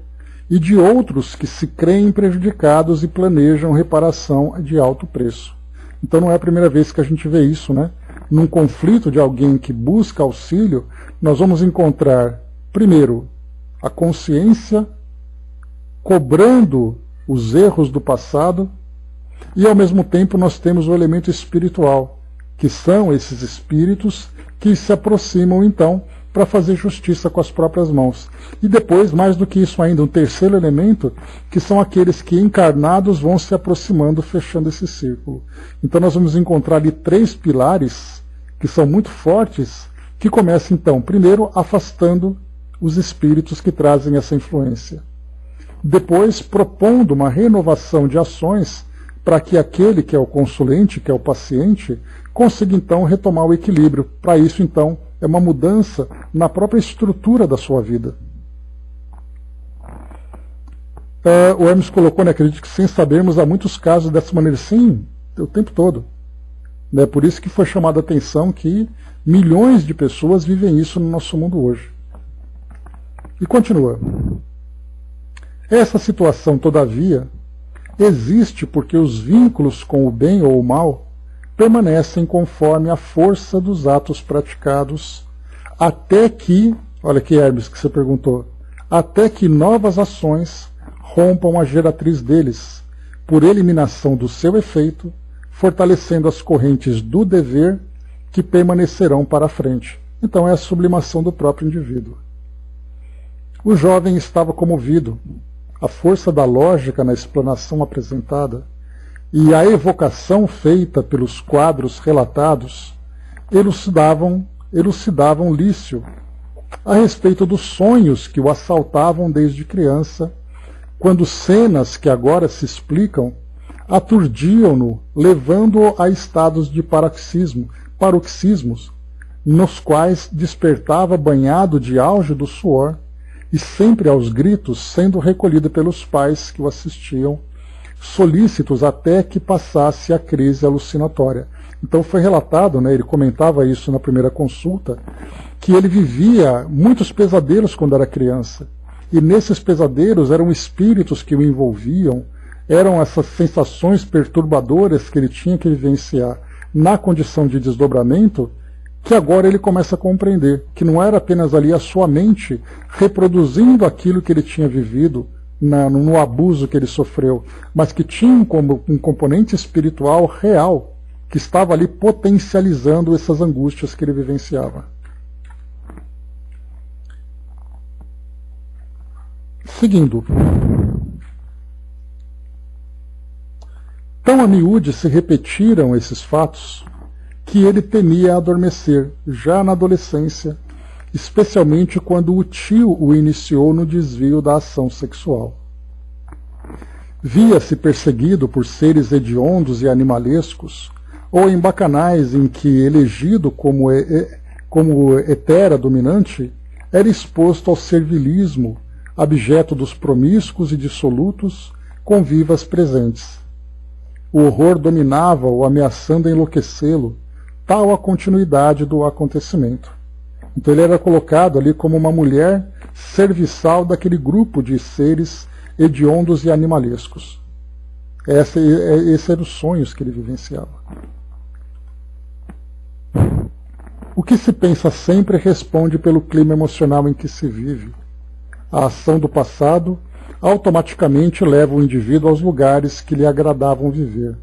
e de outros que se creem prejudicados e planejam reparação de alto preço. Então não é a primeira vez que a gente vê isso, né? Num conflito de alguém que busca auxílio, nós vamos encontrar, primeiro, a consciência cobrando os erros do passado e, ao mesmo tempo, nós temos o elemento espiritual, que são esses espíritos que se aproximam, então, para fazer justiça com as próprias mãos. E depois, mais do que isso ainda, um terceiro elemento, que são aqueles que encarnados vão se aproximando, fechando esse círculo. Então nós vamos encontrar ali 3 pilares, que são muito fortes, que começam então, primeiro, afastando os espíritos que trazem essa influência. Depois, propondo uma renovação de ações para que aquele que é o consulente, que é o paciente, consiga então retomar o equilíbrio. Para isso, então, é uma mudança na própria estrutura da sua vida. O Hermes colocou, né, acredito que sem sabermos, há muitos casos dessa maneira, sim, o tempo todo. Né, por isso que foi chamada a atenção que milhões de pessoas vivem isso no nosso mundo hoje. E continua. Essa situação, todavia, existe porque os vínculos com o bem ou o mal permanecem conforme a força dos atos praticados, até que, olha aqui, Hermes, que você perguntou, até que novas ações rompam a geratriz deles, por eliminação do seu efeito, fortalecendo as correntes do dever que permanecerão para a frente. Então é a sublimação do próprio indivíduo. O jovem estava comovido. A força da lógica na explanação apresentada e a evocação feita pelos quadros relatados elucidavam Lício a respeito dos sonhos que o assaltavam desde criança, quando cenas que agora se explicam aturdiam-no, levando-o a estados de paroxismos, nos quais despertava banhado de álgido suor e sempre aos gritos, sendo recolhido pelos pais que o assistiam, solícitos até que passasse a crise alucinatória. Então foi relatado, né, ele comentava isso na primeira consulta, que ele vivia muitos pesadelos quando era criança. E nesses pesadelos eram espíritos que o envolviam, eram essas sensações perturbadoras que ele tinha que vivenciar na condição de desdobramento, que agora ele começa a compreender, que não era apenas ali a sua mente reproduzindo aquilo que ele tinha vivido no abuso que ele sofreu, mas que tinha um componente espiritual real, que estava ali potencializando essas angústias que ele vivenciava. Seguindo. Tão a miúde se repetiram esses fatos que ele temia adormecer, já na adolescência, especialmente quando o tio o iniciou no desvio da ação sexual. Via-se perseguido por seres hediondos e animalescos, ou em bacanais em que, elegido como hetera dominante, era exposto ao servilismo, abjeto dos promíscuos e dissolutos convivas presentes. O horror dominava-o, ameaçando enlouquecê-lo, tal a continuidade do acontecimento. Então ele era colocado ali como uma mulher serviçal daquele grupo de seres hediondos e animalescos. Esses eram os sonhos que ele vivenciava. O que se pensa sempre responde pelo clima emocional em que se vive. A ação do passado automaticamente leva o indivíduo aos lugares que lhe agradavam viver.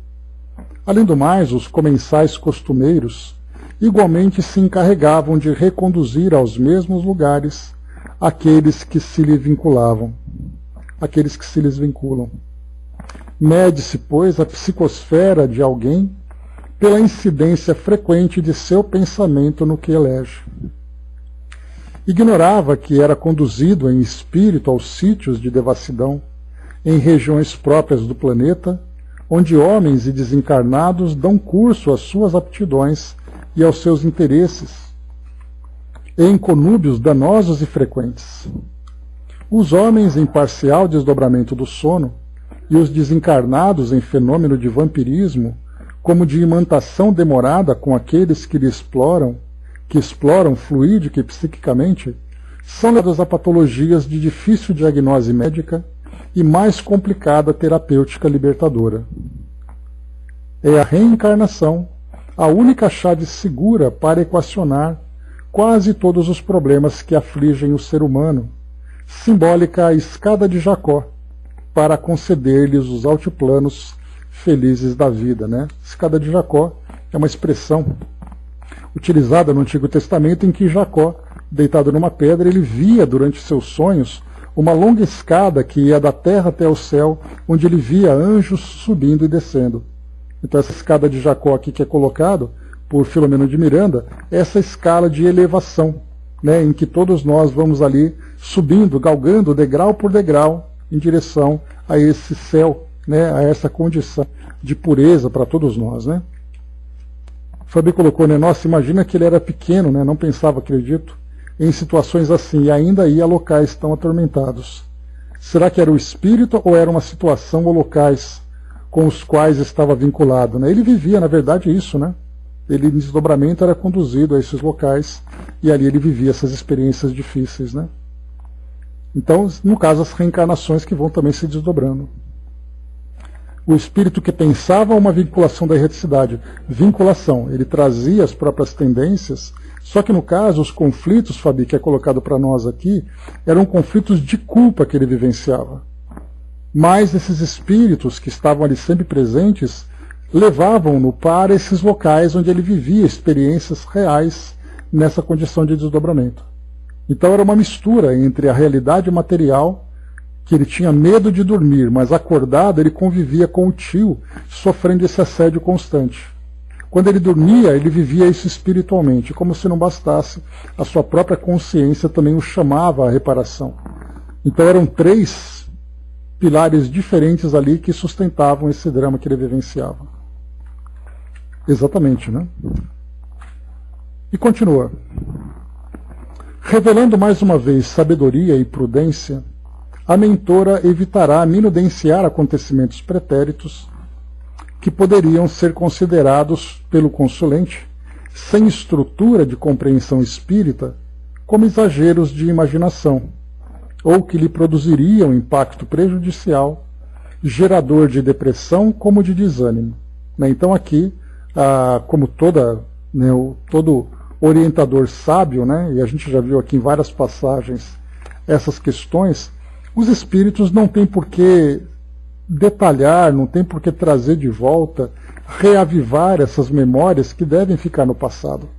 Além do mais, os comensais costumeiros igualmente se encarregavam de reconduzir aos mesmos lugares aqueles que se lhe vinculavam, aqueles que se lhes vinculam. Mede-se, pois, a psicosfera de alguém pela incidência frequente de seu pensamento no que elege. Ignorava que era conduzido em espírito aos sítios de devassidão, em regiões próprias do planeta, onde homens e desencarnados dão curso às suas aptidões e aos seus interesses, em conúbios danosos e frequentes. Os homens em parcial desdobramento do sono e os desencarnados em fenômeno de vampirismo, como de imantação demorada com aqueles que exploram fluídica e psiquicamente, são levados a patologias de difícil diagnose médica e mais complicada terapêutica libertadora. É a reencarnação a única chave segura para equacionar quase todos os problemas que afligem o ser humano, simbólica a escada de Jacó, para conceder-lhes os altiplanos felizes da vida. Né? Escada de Jacó é uma expressão utilizada no Antigo Testamento em que Jacó, deitado numa pedra, ele via durante seus sonhos uma longa escada que ia da terra até o céu, onde ele via anjos subindo e descendo. Então essa escada de Jacó aqui que é colocado por Filomeno de Miranda, essa escala de elevação, né, em que todos nós vamos ali subindo, galgando degrau por degrau em direção a esse céu, né, a essa condição de pureza para todos nós. Né? Fabi colocou, né, nossa, imagina que ele era pequeno, né, não pensava, acredito, em situações assim, e ainda ia a locais tão atormentados. Será que era o espírito ou era uma situação ou locais com os quais estava vinculado? Né? Ele vivia, na verdade, isso, né? Ele, em desdobramento, era conduzido a esses locais e ali ele vivia essas experiências difíceis, né? Então, no caso, as reencarnações que vão também se desdobrando. O espírito que pensava uma vinculação da erraticidade. Vinculação, ele trazia as próprias tendências, só que no caso, os conflitos, Fabi, que é colocado para nós aqui, eram conflitos de culpa que ele vivenciava. Mas esses espíritos que estavam ali sempre presentes, levavam-no para esses locais onde ele vivia experiências reais nessa condição de desdobramento. Então era uma mistura entre a realidade material, que ele tinha medo de dormir, mas acordado ele convivia com o tio, sofrendo esse assédio constante. Quando ele dormia, ele vivia isso espiritualmente, como se não bastasse, a sua própria consciência também o chamava à reparação. Então eram 3 pilares diferentes ali que sustentavam esse drama que ele vivenciava. Exatamente, né? E continua. Revelando mais uma vez sabedoria e prudência, a mentora evitará minudenciar acontecimentos pretéritos que poderiam ser considerados pelo consulente, sem estrutura de compreensão espírita, como exageros de imaginação, ou que lhe produziriam impacto prejudicial, gerador de depressão como de desânimo. Então aqui, como todo orientador sábio, né, e a gente já viu aqui em várias passagens essas questões, os espíritos não têm por que detalhar, não tem por que trazer de volta, reavivar essas memórias que devem ficar no passado.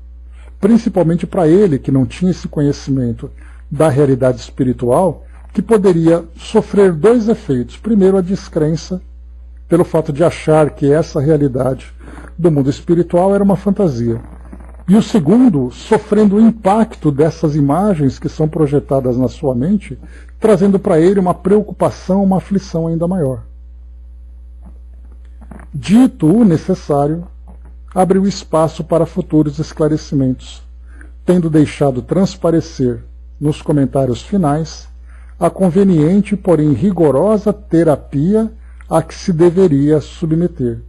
Principalmente para ele, que não tinha esse conhecimento da realidade espiritual, que poderia sofrer 2 efeitos. Primeiro, a descrença, pelo fato de achar que essa realidade do mundo espiritual era uma fantasia. E o segundo, sofrendo o impacto dessas imagens que são projetadas na sua mente, trazendo para ele uma preocupação, uma aflição ainda maior. Dito o necessário, abriu espaço para futuros esclarecimentos, tendo deixado transparecer, nos comentários finais, a conveniente, porém rigorosa terapia a que se deveria submeter.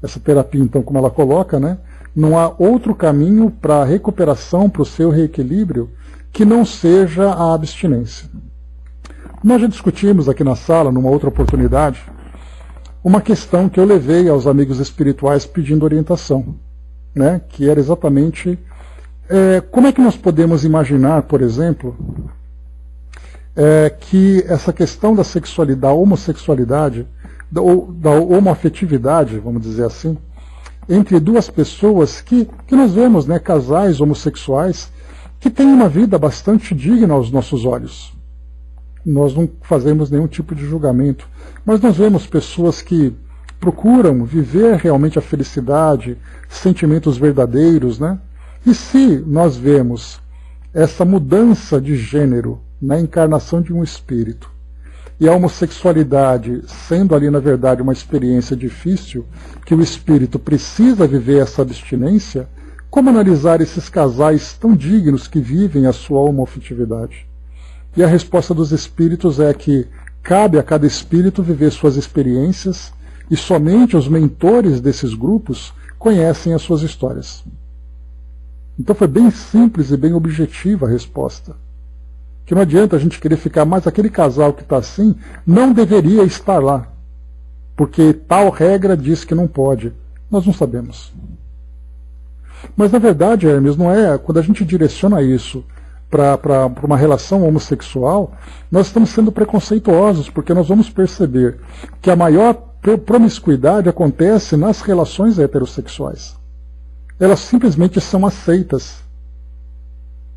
Essa terapia, então, como ela coloca, né, não há outro caminho para a recuperação, para o seu reequilíbrio, que não seja a abstinência. Nós já discutimos aqui na sala, numa outra oportunidade, uma questão que eu levei aos amigos espirituais pedindo orientação, né, que era exatamente como é que nós podemos imaginar, por exemplo, que essa questão da sexualidade, da homossexualidade, da homoafetividade, vamos dizer assim, entre 2 pessoas que nós vemos, né, casais homossexuais, que têm uma vida bastante digna aos nossos olhos. Nós não fazemos nenhum tipo de julgamento, mas nós vemos pessoas que procuram viver realmente a felicidade, sentimentos verdadeiros, né? E se nós vemos essa mudança de gênero na encarnação de um espírito, e a homossexualidade sendo ali, na verdade, uma experiência difícil, que o espírito precisa viver essa abstinência, como analisar esses casais tão dignos que vivem a sua homoafetividade? E a resposta dos espíritos é que cabe a cada espírito viver suas experiências e somente os mentores desses grupos conhecem as suas histórias. Então foi bem simples e bem objetiva a resposta. Que não adianta a gente querer ficar, mas aquele casal que está assim não deveria estar lá, porque tal regra diz que não pode. Nós não sabemos. Mas na verdade, Hermes, não é, quando a gente direciona isso para uma relação homossexual, nós estamos sendo preconceituosos, porque nós vamos perceber que a maior promiscuidade acontece nas relações heterossexuais. Elas simplesmente são aceitas,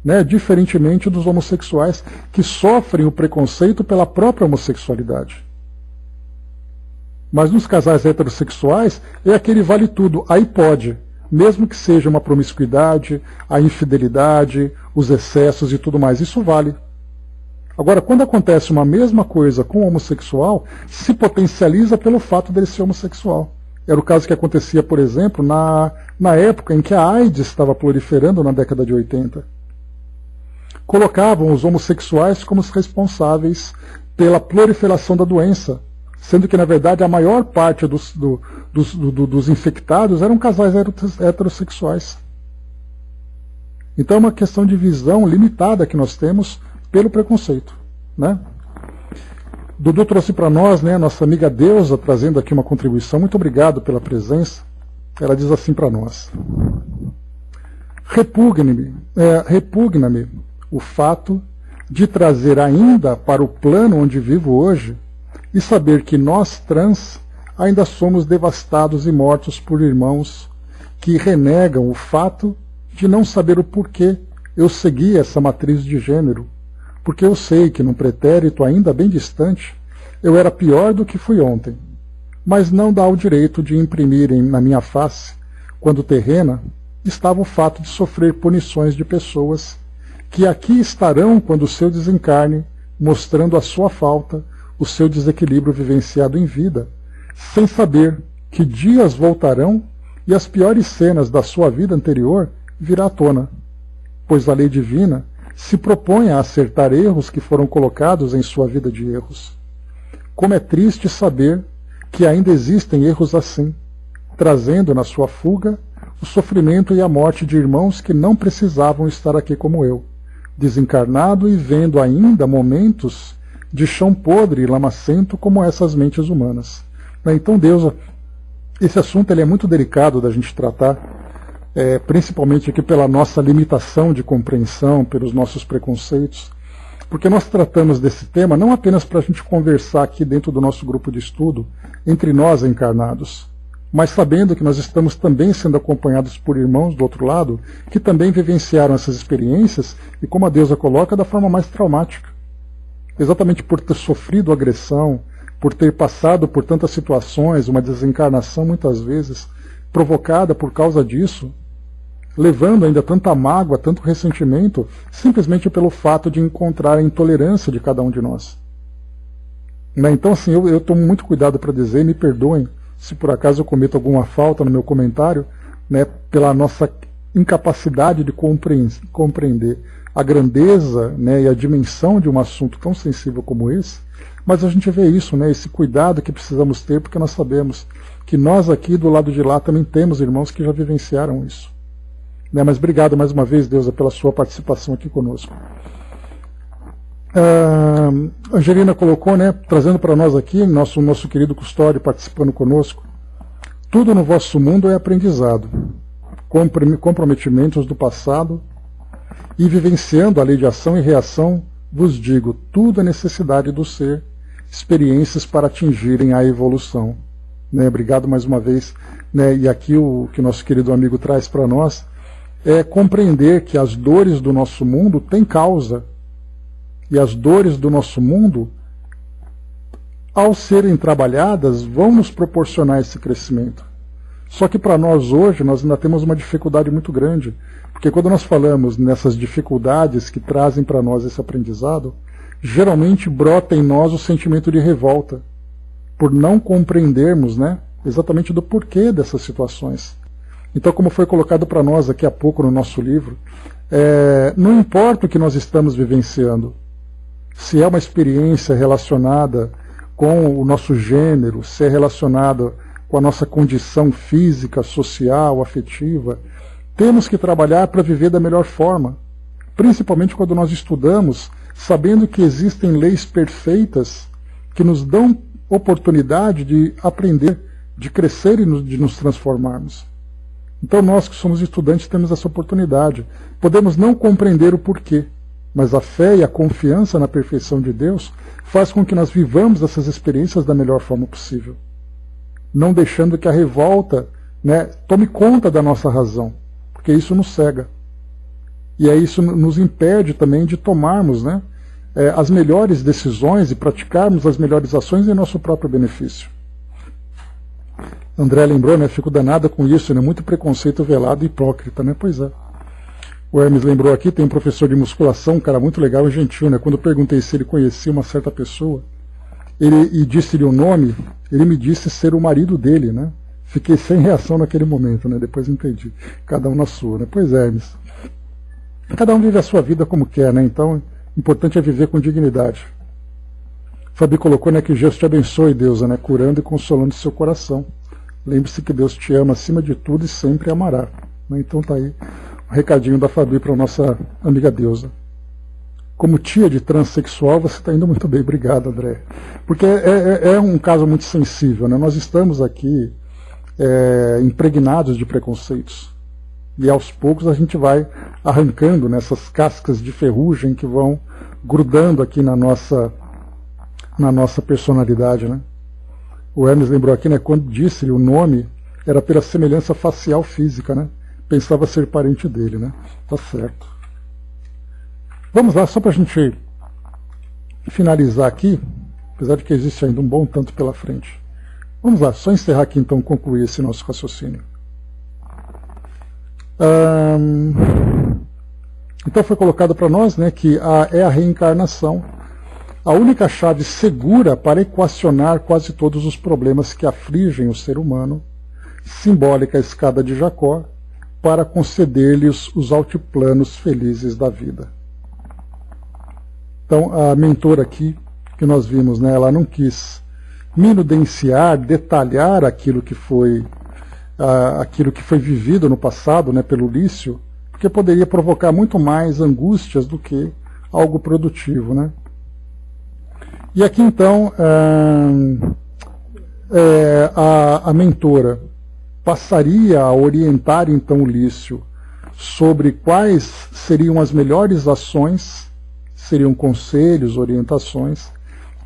né, diferentemente dos homossexuais, que sofrem o preconceito pela própria homossexualidade. Mas nos casais heterossexuais é aquele vale tudo, aí pode, mesmo que seja uma promiscuidade, a infidelidade, os excessos e tudo mais, isso vale. Agora, quando acontece uma mesma coisa com o homossexual, se potencializa pelo fato dele ser homossexual. Era o caso que acontecia, por exemplo, na época em que a AIDS estava proliferando na década de 80. Colocavam os homossexuais como os responsáveis pela proliferação da doença, sendo que, na verdade, a maior parte dos infectados eram casais heterossexuais. Então é uma questão de visão limitada que nós temos pelo preconceito, né? Dudu trouxe para nós, né, nossa amiga Deusa, trazendo aqui uma contribuição. Muito obrigado pela presença. Ela diz assim para nós: repugna-me o fato de trazer ainda para o plano onde vivo hoje e saber que nós trans ainda somos devastados e mortos por irmãos que renegam o fato de não saber o porquê eu segui essa matriz de gênero, porque eu sei que num pretérito ainda bem distante eu era pior do que fui ontem, mas não dá o direito de imprimirem na minha face, quando terrena, estava o fato de sofrer punições de pessoas que aqui estarão quando o seu desencarne, mostrando a sua falta, o seu desequilíbrio vivenciado em vida, sem saber que dias voltarão e as piores cenas da sua vida anterior virá à tona, pois a lei divina se propõe a acertar erros que foram colocados em sua vida de erros. Como é triste saber que ainda existem erros assim, trazendo na sua fuga o sofrimento e a morte de irmãos que não precisavam estar aqui como eu, desencarnado e vendo ainda momentos de chão podre e lamacento como essas mentes humanas. Então, Deus, esse assunto ele é muito delicado da gente tratar, principalmente aqui pela nossa limitação de compreensão, pelos nossos preconceitos, porque nós tratamos desse tema não apenas para a gente conversar aqui dentro do nosso grupo de estudo, entre nós encarnados, mas sabendo que nós estamos também sendo acompanhados por irmãos do outro lado, que também vivenciaram essas experiências, e como a deusa coloca, da forma mais traumática. Exatamente por ter sofrido agressão, por ter passado por tantas situações, uma desencarnação muitas vezes, provocada por causa disso, levando ainda tanta mágoa, tanto ressentimento, simplesmente pelo fato de encontrar a intolerância de cada um de nós. Então, assim, eu tomo muito cuidado para dizer, me perdoem se por acaso eu cometo alguma falta no meu comentário, né, pela nossa incapacidade de compreender a grandeza, né, e a dimensão de um assunto tão sensível como esse, mas a gente vê isso, né, esse cuidado que precisamos ter, porque nós sabemos que nós aqui do lado de lá também temos irmãos que já vivenciaram isso. Né, mas obrigado mais uma vez, Deusa, pela sua participação aqui conosco. Angelina colocou, né, trazendo para nós aqui, nosso querido Custódio participando conosco, tudo no vosso mundo é aprendizado, comprometimentos do passado, e vivenciando a lei de ação e reação, vos digo, tudo é necessidade do ser, experiências para atingirem a evolução. Né, obrigado mais uma vez. Né, e aqui o que nosso querido amigo traz para nós é compreender que as dores do nosso mundo têm causa. E as dores do nosso mundo, ao serem trabalhadas, vão nos proporcionar esse crescimento. Só que para nós hoje, nós ainda temos uma dificuldade muito grande, porque quando nós falamos nessas dificuldades que trazem para nós esse aprendizado, geralmente brota em nós o sentimento de revolta, por não compreendermos, né, exatamente do porquê dessas situações. Então, como foi colocado para nós aqui há pouco no nosso livro, não importa o que nós estamos vivenciando, se é uma experiência relacionada com o nosso gênero, se é relacionada com a nossa condição física, social, afetiva, temos que trabalhar para viver da melhor forma, principalmente quando nós estudamos, sabendo que existem leis perfeitas que nos dão oportunidade de aprender, de crescer e de nos transformarmos. Então nós que somos estudantes temos essa oportunidade. Podemos não compreender o porquê, mas a fé e a confiança na perfeição de Deus faz com que nós vivamos essas experiências da melhor forma possível. Não deixando que a revolta, né, tome conta da nossa razão, porque isso nos cega. E aí isso nos impede também de tomarmos, né, as melhores decisões e praticarmos as melhores ações em nosso próprio benefício. André lembrou, né, fico danada com isso, né, muito preconceito velado e hipócrita, né, pois é. O Hermes lembrou aqui, tem um professor de musculação, um cara muito legal e gentil, né, quando eu perguntei se ele conhecia uma certa pessoa, e disse-lhe o nome, ele me disse ser o marido dele, né, Fiquei sem reação naquele momento, né? Depois entendi. Cada um na sua, né? Pois é, Hermes. Cada um vive a sua vida como quer, né? Então, o importante é viver com dignidade. Fabi colocou, né, que Jesus te abençoe, Deusa, né? Curando e consolando seu coração. Lembre-se que Deus te ama acima de tudo e sempre amará. Né? Então tá aí um recadinho da Fabi para a nossa amiga Deusa. Como tia de transexual, você está indo muito bem. Obrigado, André. Porque é um caso muito sensível, né? Nós estamos aqui impregnados de preconceitos. E aos poucos a gente vai arrancando nessas cascas de ferrugem que vão grudando aqui na nossa personalidade, né? O Hermes lembrou aqui, né, quando disse-lhe o nome, era pela semelhança facial física, né? Pensava ser parente dele, né? Tá certo. Vamos lá, só para a gente finalizar aqui, apesar de que existe ainda um bom tanto pela frente. Vamos lá, só encerrar aqui então, concluir esse nosso raciocínio. Então foi colocado para nós, né, que é a reencarnação a única chave segura para equacionar quase todos os problemas que afligem o ser humano, simbólica escada de Jacó, para conceder-lhes os altiplanos felizes da vida. Então, a mentora aqui, que nós vimos, né, ela não quis minudenciar, detalhar aquilo que foi vivido no passado, né, pelo Lício, porque poderia provocar muito mais angústias do que algo produtivo, né? E aqui então a mentora passaria a orientar então o Lício sobre quais seriam as melhores ações, seriam conselhos, orientações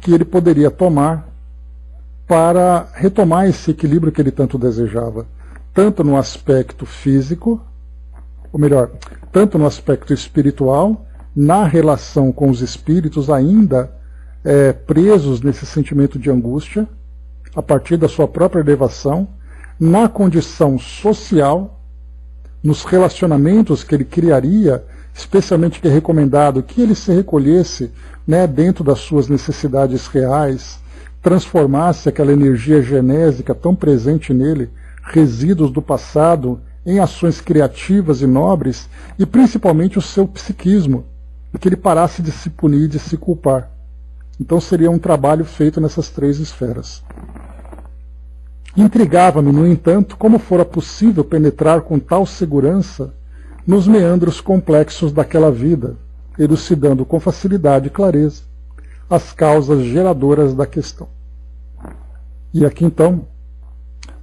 que ele poderia tomar para retomar esse equilíbrio que ele tanto desejava, tanto no aspecto físico, ou melhor, tanto no aspecto espiritual, na relação com os espíritos ainda presos nesse sentimento de angústia, a partir da sua própria elevação, na condição social, nos relacionamentos que ele criaria, especialmente que é recomendado que ele se recolhesse, né, dentro das suas necessidades reais, transformasse aquela energia genésica tão presente nele, resíduos do passado, em ações criativas e nobres, e principalmente o seu psiquismo, e que ele parasse de se punir, de se culpar. Então seria um trabalho feito nessas três esferas. Intrigava-me, no entanto, como fora possível penetrar com tal segurança nos meandros complexos daquela vida, elucidando com facilidade e clareza as causas geradoras da questão. E aqui então,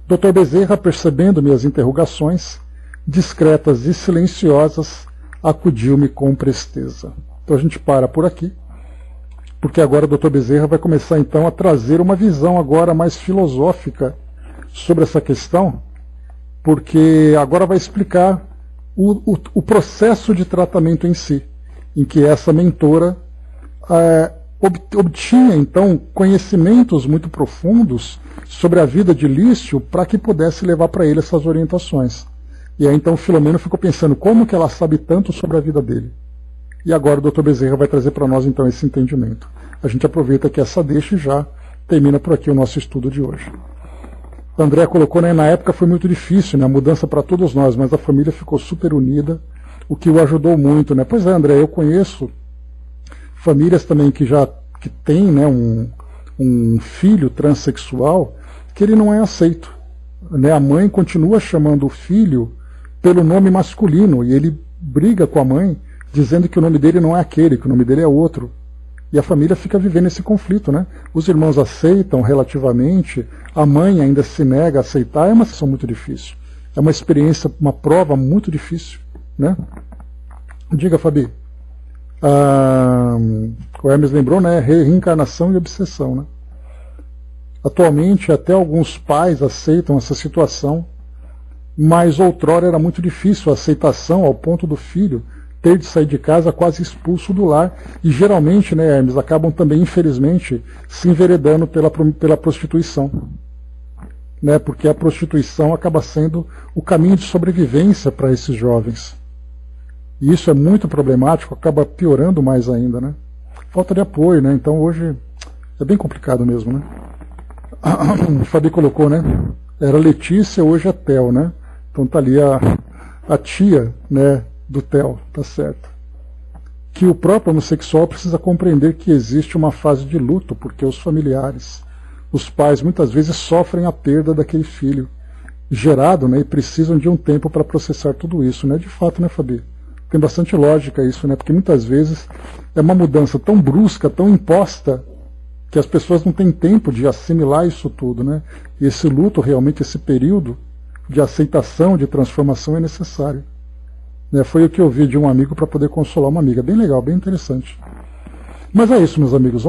Dr. Bezerra, percebendo minhas interrogações, discretas e silenciosas, acudiu-me com presteza. Então a gente para por aqui, porque agora o Dr. Bezerra vai começar então a trazer uma visão agora mais filosófica sobre essa questão, porque agora vai explicar o processo de tratamento em si, em que essa mentora obtinha então conhecimentos muito profundos sobre a vida de Lício para que pudesse levar para ele essas orientações. E aí então Filomeno ficou pensando como que ela sabe tanto sobre a vida dele. E agora o Dr. Bezerra vai trazer para nós então esse entendimento. A gente aproveita que essa deixa e já termina por aqui o nosso estudo de hoje. O André colocou, né, na época foi muito difícil, né, a mudança para todos nós, mas a família ficou super unida, o que o ajudou muito, né? Pois é, André, eu conheço famílias também que têm, né, um filho transexual que ele não é aceito, né? A mãe continua chamando o filho pelo nome masculino e ele briga com a mãe dizendo que o nome dele não é aquele, que o nome dele é outro. E a família fica vivendo esse conflito, né? Os irmãos aceitam relativamente, a mãe ainda se nega a aceitar, é uma situação muito difícil. É uma experiência, uma prova muito difícil, né? Diga, Fabi. O Hermes lembrou, né? Reencarnação e obsessão, né? Atualmente, até alguns pais aceitam essa situação, mas outrora era muito difícil a aceitação ao ponto do filho ter de sair de casa quase expulso do lar. E geralmente, né, Hermes, acabam também, infelizmente, se enveredando pela prostituição. Né, porque a prostituição acaba sendo o caminho de sobrevivência para esses jovens. E isso é muito problemático, acaba piorando mais ainda, né? Falta de apoio, né? Então hoje é bem complicado mesmo, né? O Fabi colocou, né? Era Letícia, hoje é Theo, né? Então tá ali a tia, né, do Theo, tá certo. Que o próprio homossexual precisa compreender que existe uma fase de luto, porque os familiares, os pais, muitas vezes sofrem a perda daquele filho gerado, né, e precisam de um tempo para processar tudo isso, né? De fato, né, Fabi? Tem bastante lógica isso, né? Porque muitas vezes é uma mudança tão brusca, tão imposta, que as pessoas não têm tempo de assimilar isso tudo, né? E esse luto, realmente, esse período de aceitação, de transformação é necessário. Né? Foi o que eu vi de um amigo para poder consolar uma amiga. Bem legal, bem interessante. Mas é isso, meus amigos.